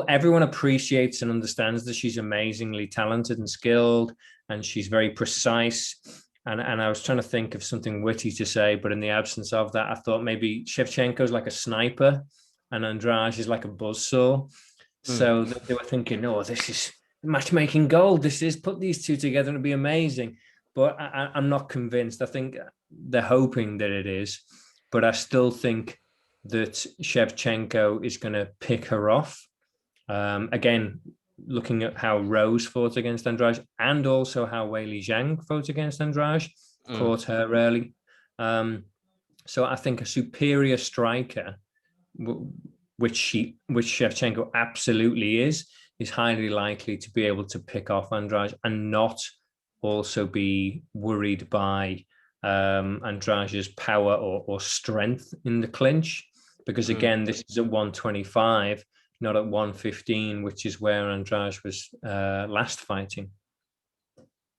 [SPEAKER 2] everyone appreciates and understands that she's amazingly talented and skilled, and she's very precise. And I was trying to think of something witty to say, but in the absence of that, I thought maybe Shevchenko's like a sniper and Andrade is like a buzzsaw. So they were thinking, oh, this is matchmaking gold. This is, put these two together and it'll be amazing. But I'm not convinced. I think they're hoping that it is, but I still think that Shevchenko is going to pick her off. Again, looking at how Rose fought against Andrade and also how Weili Zhang fought against Andrade, caught her early. So I think a superior striker, which Shevchenko absolutely is highly likely to be able to pick off Andrade and not also be worried by Andrade's power or strength in the clinch. Because again, this is at 125, not at 115, which is where Andrade was last fighting.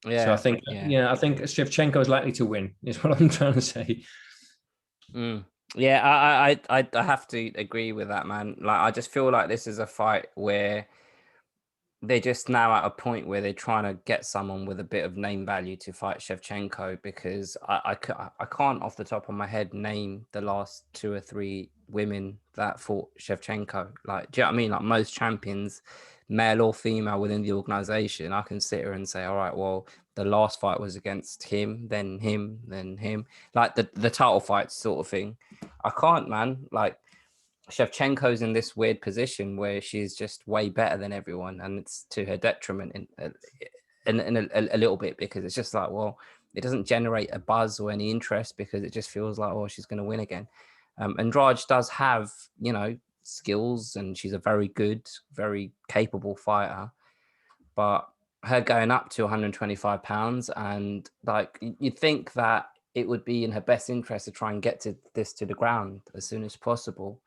[SPEAKER 1] Yeah,
[SPEAKER 2] So I think, I think Shevchenko is likely to win, is what I'm trying to say.
[SPEAKER 1] Yeah, I have to agree with that, man. Like, I just feel like this is a fight where they're just now at a point where they're trying to get someone with a bit of name value to fight Shevchenko, because I can't off the top of my head name the last 2 or 3 women that fought Shevchenko. Like, do you know what I mean? Like, most champions, male or female within the organization, I can sit here and say, all right, well, the last fight was against him, then him, then him. Like the title fights sort of thing. I can't, man. Like, Shevchenko's in this weird position where she's just way better than everyone, and it's to her detriment in a little bit, because it's just like, well, it doesn't generate a buzz or any interest, because it just feels like, oh, she's going to win again. Andrade does have, skills, and she's a very good, very capable fighter, but her going up to 125 pounds, and like, you'd think that it would be in her best interest to try and get to the ground as soon as possible.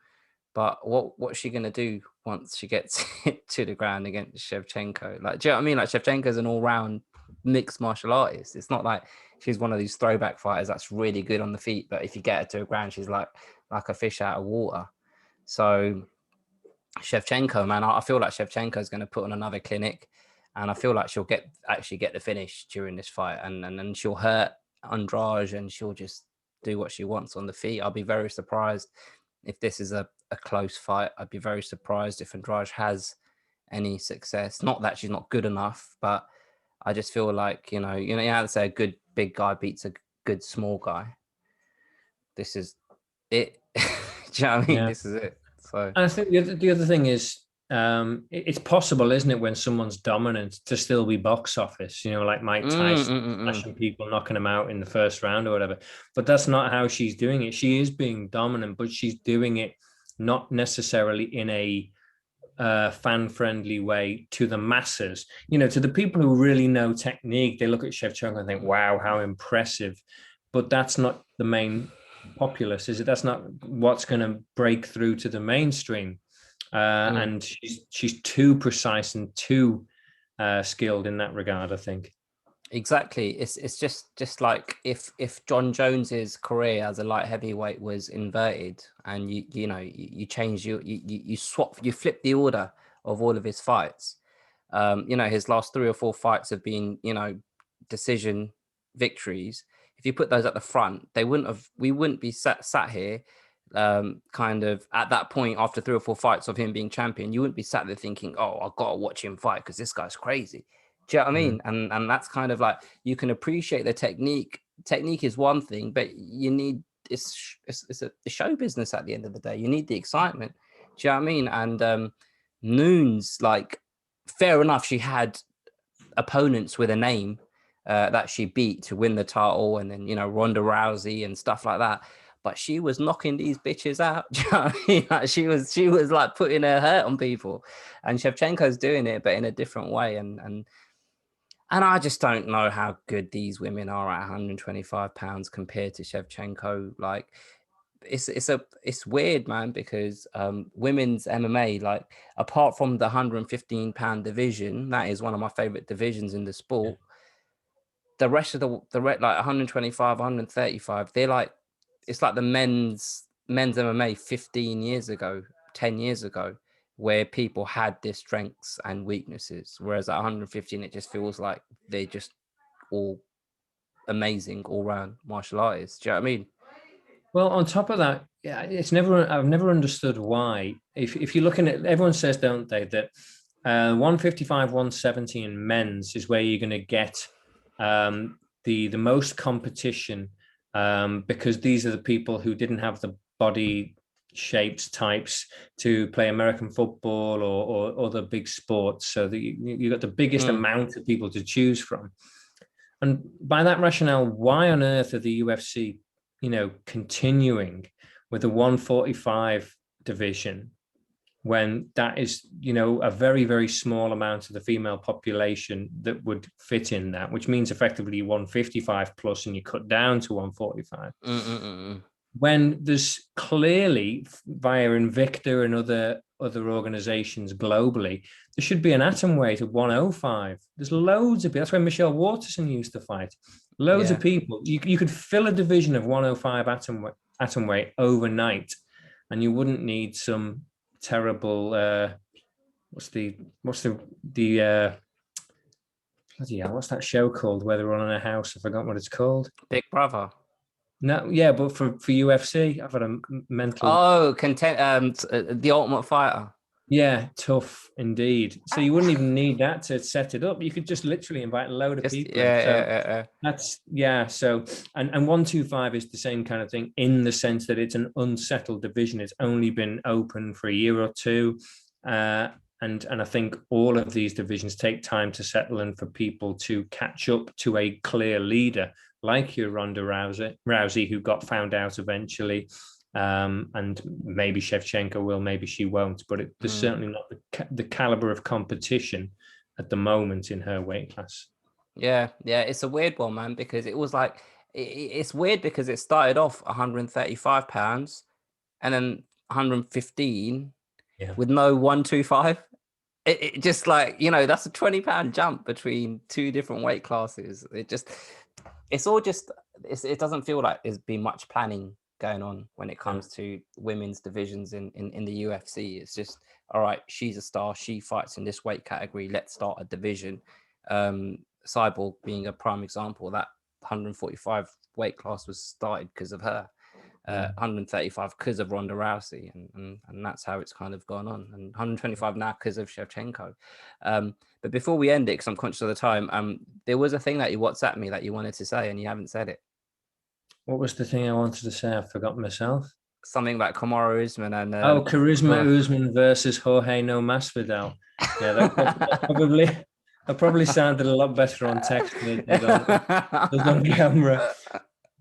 [SPEAKER 1] But what's she gonna do once she gets to the ground against Shevchenko? Like, do you know what I mean? Like, Shevchenko's an all-round mixed martial artist. It's not like she's one of these throwback fighters that's really good on the feet, but if you get her to the ground, she's like a fish out of water. So Shevchenko, man, I feel like Shevchenko's going to put on another clinic, and I feel like she'll actually get the finish during this fight, and then she'll hurt Andrade, and she'll just do what she wants on the feet. I'll be very surprised if this is a close fight. I'd be very surprised if Andrade has any success. Not that she's not good enough, but I just feel like, you how to say a good big guy beats a good small guy. This is it. Do you know what I mean?
[SPEAKER 2] Yeah.
[SPEAKER 1] This is it. So
[SPEAKER 2] I think the other thing is, it's possible, isn't it, when someone's dominant to still be box office, like Mike Tyson smashing people, knocking them out in the first round or whatever. But that's not how she's doing it. She is being dominant, but she's doing it not necessarily in a fan-friendly way to the masses. To the people who really know technique, they look at Shevchenko and think, wow, how impressive. But that's not the main populace, is it? That's not what's going to break through to the mainstream. And she's too precise and too skilled in that regard, I think.
[SPEAKER 1] Exactly. It's just like if John Jones's career as a light heavyweight was inverted, and you change, you swap, you flip the order of all of his fights. His last 3 or 4 fights have been, decision victories, if you put those at the front, we wouldn't be sat here kind of at that point after 3 or 4 fights of him being champion. You wouldn't be sat there thinking, oh, I've got to watch him fight because this guy's crazy. Do you know what I mean? And that's kind of like, you can appreciate the technique. Technique is one thing, but you need, it's a show business at the end of the day. You need the excitement. Do you know what I mean? And Nunes, like, fair enough, she had opponents with a name that she beat to win the title, and then, you know, Ronda Rousey and stuff like that. But she was knocking these bitches out. Do you know what I mean? Like, she was like putting her hurt on people, and Shevchenko's doing it, but in a different way. And I just don't know how good these women are at 125 pounds compared to Shevchenko. Like, it's weird, man, because women's MMA, like, apart from the 115-pound division, that is one of my favorite divisions in the sport. The rest of like 125, 135, they're like, it's like the men's MMA 15 years ago, 10 years ago, where people had their strengths and weaknesses. Whereas at 115, it just feels like they're just all amazing all-round martial artists. Do you know what I mean?
[SPEAKER 2] Well, on top of that, yeah, I've never understood why. If you're looking at, everyone says, don't they, that 155, 170 in men's is where you're going to get the most competition, because these are the people who didn't have the body shapes, types to play American football or other big sports. So that you got the biggest amount of people to choose from. And by that rationale, why on earth are the UFC, you know, continuing with the 145 division when that is, you know, a very, very small amount of the female population that would fit in that, which means effectively 155 plus and you cut down to 145. When there's clearly, via Invicta and other organizations globally, there should be an atom weight of 105. There's loads of people. That's where Michelle Waterson used to fight. Loads of people. You could fill a division of 105 atom weight overnight, and you wouldn't need some terrible what's that show called where they're on a house? I forgot what it's called.
[SPEAKER 1] Big Brother.
[SPEAKER 2] No, yeah, but for UFC, I've had a mental.
[SPEAKER 1] Oh, The Ultimate Fighter.
[SPEAKER 2] Yeah, tough indeed. So you wouldn't even need that to set it up. You could just literally invite a load of people. That's So and 125 is the same kind of thing in the sense that it's an unsettled division. It's only been open for a year or two, and I think all of these divisions take time to settle and for people to catch up to a clear leader, like your Ronda Rousey, who got found out eventually. And maybe Shevchenko will, maybe she won't, but there's certainly not the caliber of competition at the moment in her weight class.
[SPEAKER 1] Yeah, it's a weird one, man, because it was like, it's weird because it started off 135 pounds and then 115 with no 125. It just, like, you know, that's a 20-pound jump between two different weight classes. It doesn't feel like there's been much planning going on when it comes to women's divisions in the UFC. It's just, all right, she's a star, she fights in this weight category, let's start a division. Cyborg being a prime example. That 145 weight class was started because of her. 135 because of Ronda Rousey, and that's how it's kind of gone on, and 125 now because of Shevchenko. But before we end it, because I'm conscious of the time, there was a thing that you WhatsApped me that you wanted to say and you haven't said it.
[SPEAKER 2] What was the thing I wanted to say? I've forgotten myself.
[SPEAKER 1] Something about Kamaru Usman and
[SPEAKER 2] Kamaru Usman versus Jorge Masvidal. Yeah, that probably sounded a lot better on text than on camera.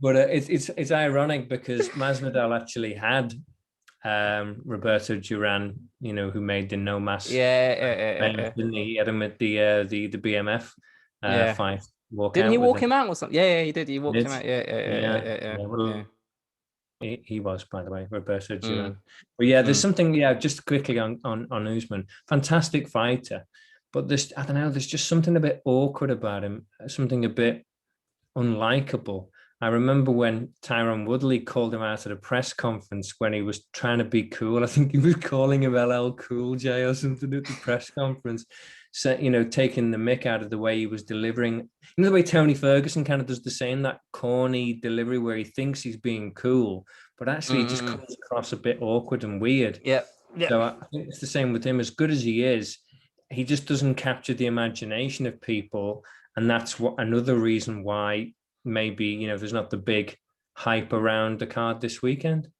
[SPEAKER 2] But it's ironic because Masvidal actually had Roberto Duran, you know, who made the no mask. Didn't he? He had him at the BMF fight.
[SPEAKER 1] Didn't he walk him out or something? Yeah, he did. He walked him out.
[SPEAKER 2] He was, by the way, Roberto Duran. But yeah, there's something. Yeah, just quickly on Usman, fantastic fighter, but I don't know. There's just something a bit awkward about him. Something a bit unlikable. I remember when Tyron Woodley called him out at a press conference when he was trying to be cool. I think he was calling him LL Cool J or something at the press conference. taking the mick out of the way he was delivering. The way Tony Ferguson kind of does the same, that corny delivery where he thinks he's being cool, but actually it just comes across a bit awkward and weird.
[SPEAKER 1] Yeah.
[SPEAKER 2] So I think it's the same with him. As good as he is, he just doesn't capture the imagination of people. And that's another reason why maybe, there's not the big hype around the card this weekend.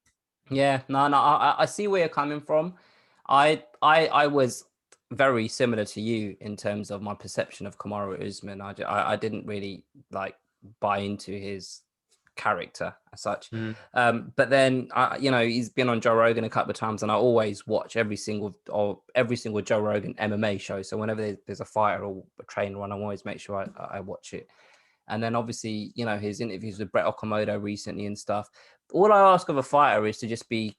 [SPEAKER 1] Yeah, no, I see where you're coming from. I was very similar to you in terms of my perception of Kamaru Usman. I didn't really like buy into his character as such. But then he's been on Joe Rogan a couple of times, and I always watch every single Joe Rogan MMA show. So whenever there's a fighter or a trainer on, I always make sure I watch it. And then obviously, his interviews with Brett Okamoto recently and stuff. All I ask of a fighter is to just be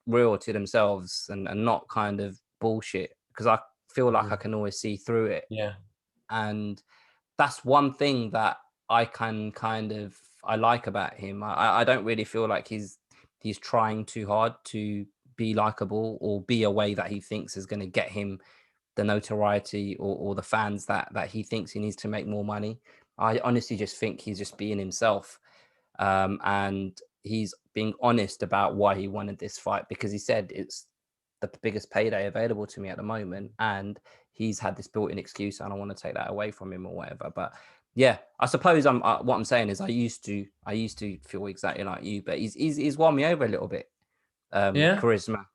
[SPEAKER 1] real to themselves and not kind of bullshit, because I feel like I can always see through it.
[SPEAKER 2] Yeah.
[SPEAKER 1] And that's one thing that I like about him. I don't really feel like he's trying too hard to be likable or be a way that he thinks is going to get him the notoriety or the fans that he thinks he needs to make more money. I honestly just think he's just being himself. And he's being honest about why he wanted this fight, because he said it's the biggest payday available to me at the moment. And he's had this built-in excuse, and I want to take that away from him or whatever. But yeah, I suppose what I'm saying is I used to feel exactly like you, but he's won me over a little bit. Charisma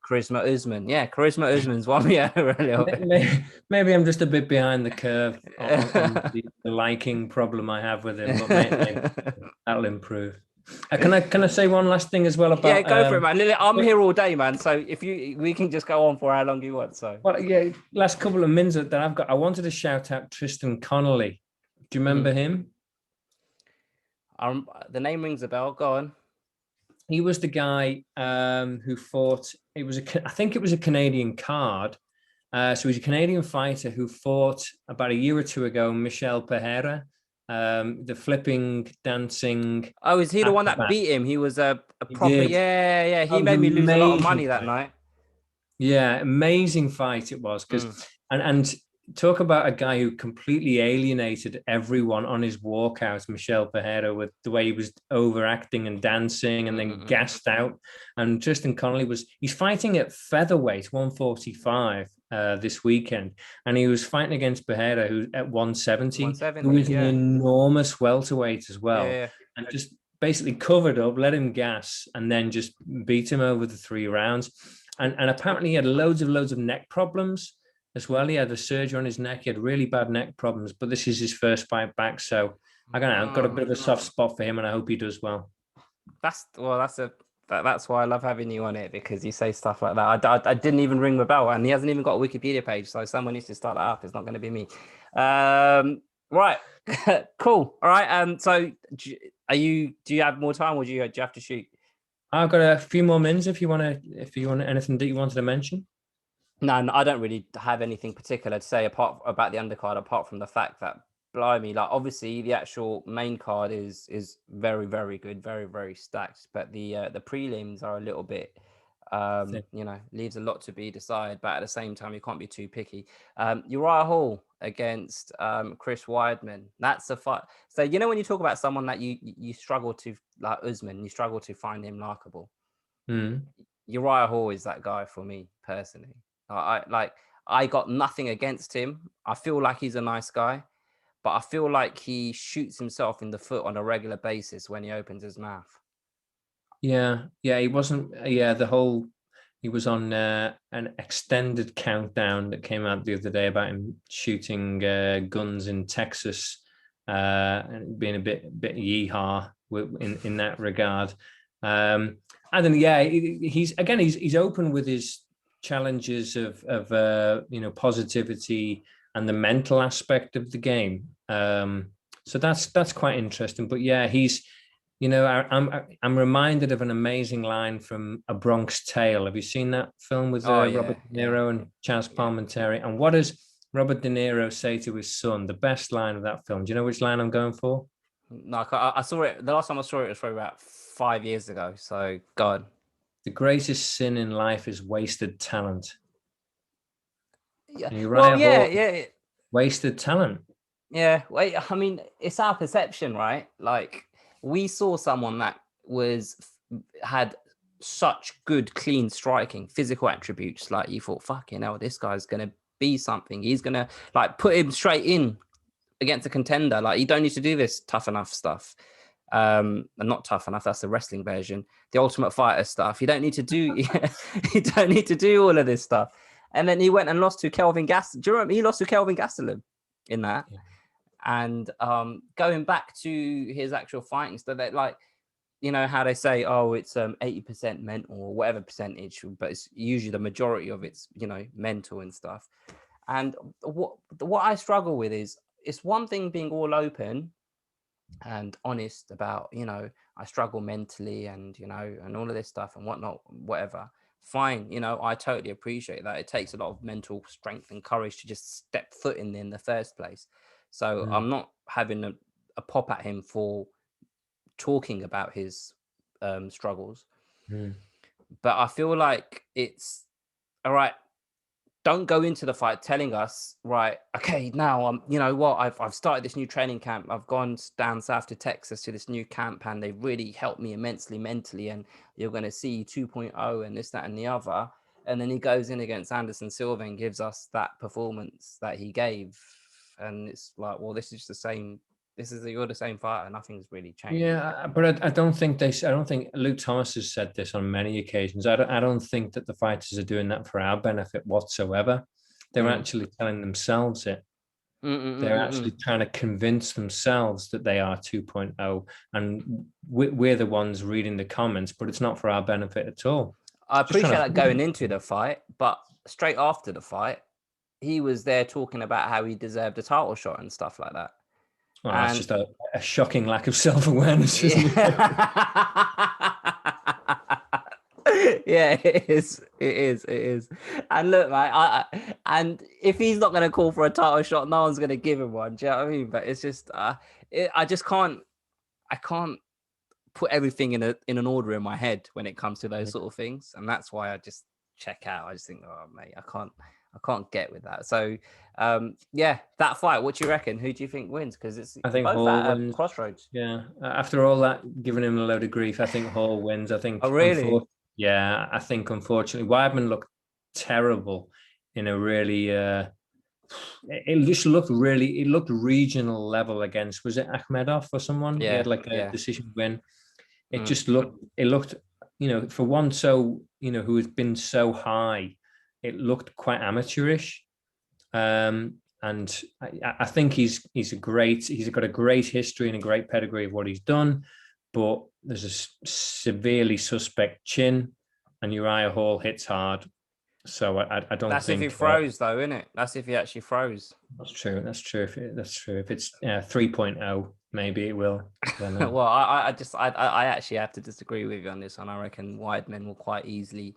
[SPEAKER 1] Usman. Yeah, Charisma Usman's won me over a little bit.
[SPEAKER 2] Maybe I'm just a bit behind the curve on the liking problem I have with him, but maybe that'll improve. Can I say one last thing as well about?
[SPEAKER 1] Yeah, go for it, man. I'm here all day, man. So we can just go on for how long you want. So
[SPEAKER 2] last couple of minutes that I've got, I wanted to shout out Tristan Connolly. Do you remember him?
[SPEAKER 1] The name rings a bell. Go on.
[SPEAKER 2] He was the guy who fought. I think it was a Canadian card. So he's a Canadian fighter who fought about a year or two ago, Michel Pereira, the flipping, dancing.
[SPEAKER 1] Oh, is he the one that beat him? He was a proper. Yeah. He made me lose a lot of money that night.
[SPEAKER 2] Yeah, amazing fight it was, because and talk about a guy who completely alienated everyone on his walkout, Michel Pereira, with the way he was overacting and dancing and then gassed out. And Tristan Connolly he's fighting at featherweight 145 this weekend, and he was fighting against Pereira, who at 170, who is an enormous welterweight as well, and just basically covered up, let him gas, and then just beat him over the 3 rounds. And apparently he had loads of neck problems as well. He had a surgery on his neck. He had really bad neck problems, but this is his first fight back. So I've got a bit of a soft spot for him, and I hope he does well.
[SPEAKER 1] That's why I love having you on it, because you say stuff like that. I didn't even ring the bell, and he hasn't even got a Wikipedia page, so someone needs to start that up. It's not going to be me. Right. Cool. All right. So do you have more time, or do you have to shoot?
[SPEAKER 2] I've got a few more minutes if you want anything that you wanted to mention.
[SPEAKER 1] No, I don't really have anything particular to say about the undercard, apart from the fact that, blimey, like obviously the actual main card is very, very good, very, very stacked. But the prelims are a little bit, leaves a lot to be decided. But at the same time, you can't be too picky. Uriah Hall against Chris Weidman. That's a fight. So when you talk about someone that you struggle to, like Usman, you struggle to find him likable. Uriah Hall is that guy for me personally. I got nothing against him. I feel like he's a nice guy, but I feel like he shoots himself in the foot on a regular basis when he opens his mouth.
[SPEAKER 2] Yeah, he wasn't. He was on an extended countdown that came out the other day about him shooting guns in Texas and being a bit yeehaw in that regard. And then he's open with his challenges of positivity and the mental aspect of the game. So that's quite interesting. But yeah, he's I'm reminded of an amazing line from A Bronx Tale. Have you seen that film with Robert De Niro and Chaz Palminteri? And what does Robert De Niro say to his son? The best line of that film. Do you know which line I'm going for?
[SPEAKER 1] No, I saw it. The last time I saw it was probably about 5 years ago. So God.
[SPEAKER 2] The greatest sin in life is wasted talent.
[SPEAKER 1] Yeah. Well, yeah.
[SPEAKER 2] Wasted talent.
[SPEAKER 1] Yeah, wait, I mean, it's our perception, right? Like, we saw someone that had such good, clean striking, physical attributes. Like, you thought, fucking hell, this guy's gonna be something. He's gonna like put him straight in against a contender. Like, you don't need to do this tough enough stuff. And not tough enough. That's the wrestling version. The Ultimate Fighter stuff. You don't need to do. You don't need to do all of this stuff. And then he went and lost to Kelvin Gas. Do you remember he lost to Kelvin Gastelum in that?
[SPEAKER 2] Yeah.
[SPEAKER 1] And going back to his actual fighting, so that, like, you know how they say, oh, it's 80% mental or whatever percentage, but it's usually the majority of it's, you know, mental and stuff. And what I struggle with is, it's one thing being all open and honest about, you know, I struggle mentally and, you know, and all of this stuff and whatnot, whatever. Fine, you know, I totally appreciate that. It takes a lot of mental strength and courage to just step foot in the first place. So
[SPEAKER 2] Mm.
[SPEAKER 1] I'm not having a pop at him for talking about his struggles,
[SPEAKER 2] Mm.
[SPEAKER 1] but I feel like it's all right. Don't go into the fight telling us, right, okay, now you know what, I've started this new training camp. I've gone down south to Texas to this new camp, and they've really helped me immensely mentally. And you're going to see 2.0 and this, that, and the other. And then he goes in against Anderson Silva and gives us that performance that he gave. And it's like, well, this is the same. You're the same fighter. Nothing's really changed.
[SPEAKER 2] Yeah, but I don't think I don't think Luke Thomas has said this on many occasions. I don't think that the fighters are doing that for our benefit whatsoever. They're
[SPEAKER 1] Mm.
[SPEAKER 2] actually telling themselves it. They're actually
[SPEAKER 1] Mm-mm-mm-mm.
[SPEAKER 2] trying to convince themselves that they are 2.0, and we're the ones reading the comments, but it's not for our benefit at all.
[SPEAKER 1] I
[SPEAKER 2] Just
[SPEAKER 1] appreciate
[SPEAKER 2] trying
[SPEAKER 1] that going into
[SPEAKER 2] to.
[SPEAKER 1] the fight, but straight after the fight, he was there talking about how he deserved a title shot and stuff like that.
[SPEAKER 2] Well, that's
[SPEAKER 1] And
[SPEAKER 2] just a shocking lack of self-awareness, isn't it?
[SPEAKER 1] yeah, yeah, it is. It is. It is. And look, man, and if he's not going to call for a title shot, no one's going to give him one. Do you know what I mean? But it's just, I just can't. I can't put everything in an order in my head when it comes to those sort of things, and that's why I just check out. I just think, oh mate, I can't get with that. So yeah, that fight, what do you reckon? Who do you think wins? Because it's
[SPEAKER 2] I
[SPEAKER 1] they're
[SPEAKER 2] think
[SPEAKER 1] both
[SPEAKER 2] Hall
[SPEAKER 1] at a
[SPEAKER 2] wins.
[SPEAKER 1] crossroads.
[SPEAKER 2] Yeah, after all that, giving him a load of grief, I think Hall wins. I
[SPEAKER 1] Oh
[SPEAKER 2] think,
[SPEAKER 1] really?
[SPEAKER 2] yeah, I think unfortunately, Weidman looked terrible in a really. It just looked really. It looked regional level against. Was it Akhmedov or someone? He
[SPEAKER 1] Yeah,
[SPEAKER 2] had like a
[SPEAKER 1] yeah.
[SPEAKER 2] decision win. It
[SPEAKER 1] Mm.
[SPEAKER 2] just looked. It looked. For one so who has been so high, it looked quite amateurish. And I think he's got a great history and a great pedigree of what he's done, but there's a severely suspect chin, and Uriah Hall hits hard. So I don't
[SPEAKER 1] That's if he
[SPEAKER 2] think
[SPEAKER 1] froze, though, isn't it? That's if he actually froze.
[SPEAKER 2] that's true. That's true. That's true. If it's 3.0, maybe it will.
[SPEAKER 1] Well, I actually have to disagree with you on this one. I reckon Weidman will quite easily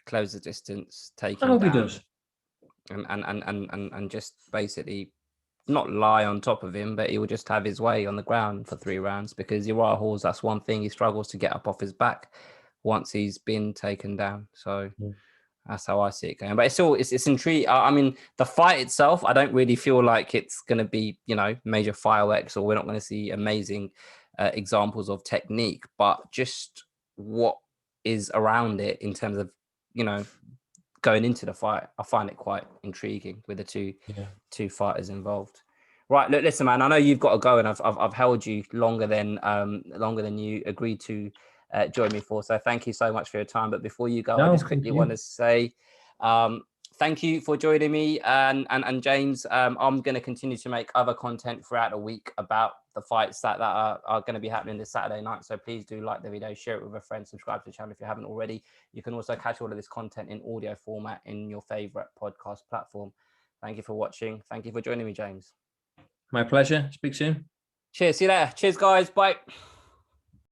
[SPEAKER 1] close the distance, take
[SPEAKER 2] I
[SPEAKER 1] him
[SPEAKER 2] hope he
[SPEAKER 1] down,
[SPEAKER 2] does.
[SPEAKER 1] and just basically not lie on top of him, but he will just have his way on the ground for 3 rounds, because Uriah Hall's, that's one thing, he struggles to get up off his back once he's been taken down. So
[SPEAKER 2] Mm.
[SPEAKER 1] that's how I see it going. But it's intriguing. I mean, the fight itself, I don't really feel like it's going to be, major fireworks, or we're not going to see amazing examples of technique, but just what is around it in terms of, going into the fight, I find it quite intriguing with the
[SPEAKER 2] Yeah.
[SPEAKER 1] two fighters involved. Right, look, listen, man. I know you've got to go, and I've held you longer than you agreed to join me for. So thank you so much for your time. But before you go, I
[SPEAKER 2] No,
[SPEAKER 1] just
[SPEAKER 2] thank
[SPEAKER 1] quickly want
[SPEAKER 2] you.
[SPEAKER 1] to say thank you for joining me, and James. I'm going to continue to make other content throughout the week about the fights that are going to be happening this Saturday night. So please do like the video, share it with a friend, subscribe to the channel if you haven't already. You can also catch all of this content in audio format in your favorite podcast platform. Thank you for watching. Thank you for joining me, James.
[SPEAKER 2] My pleasure. Speak soon.
[SPEAKER 1] Cheers. See you later. Cheers, guys. Bye.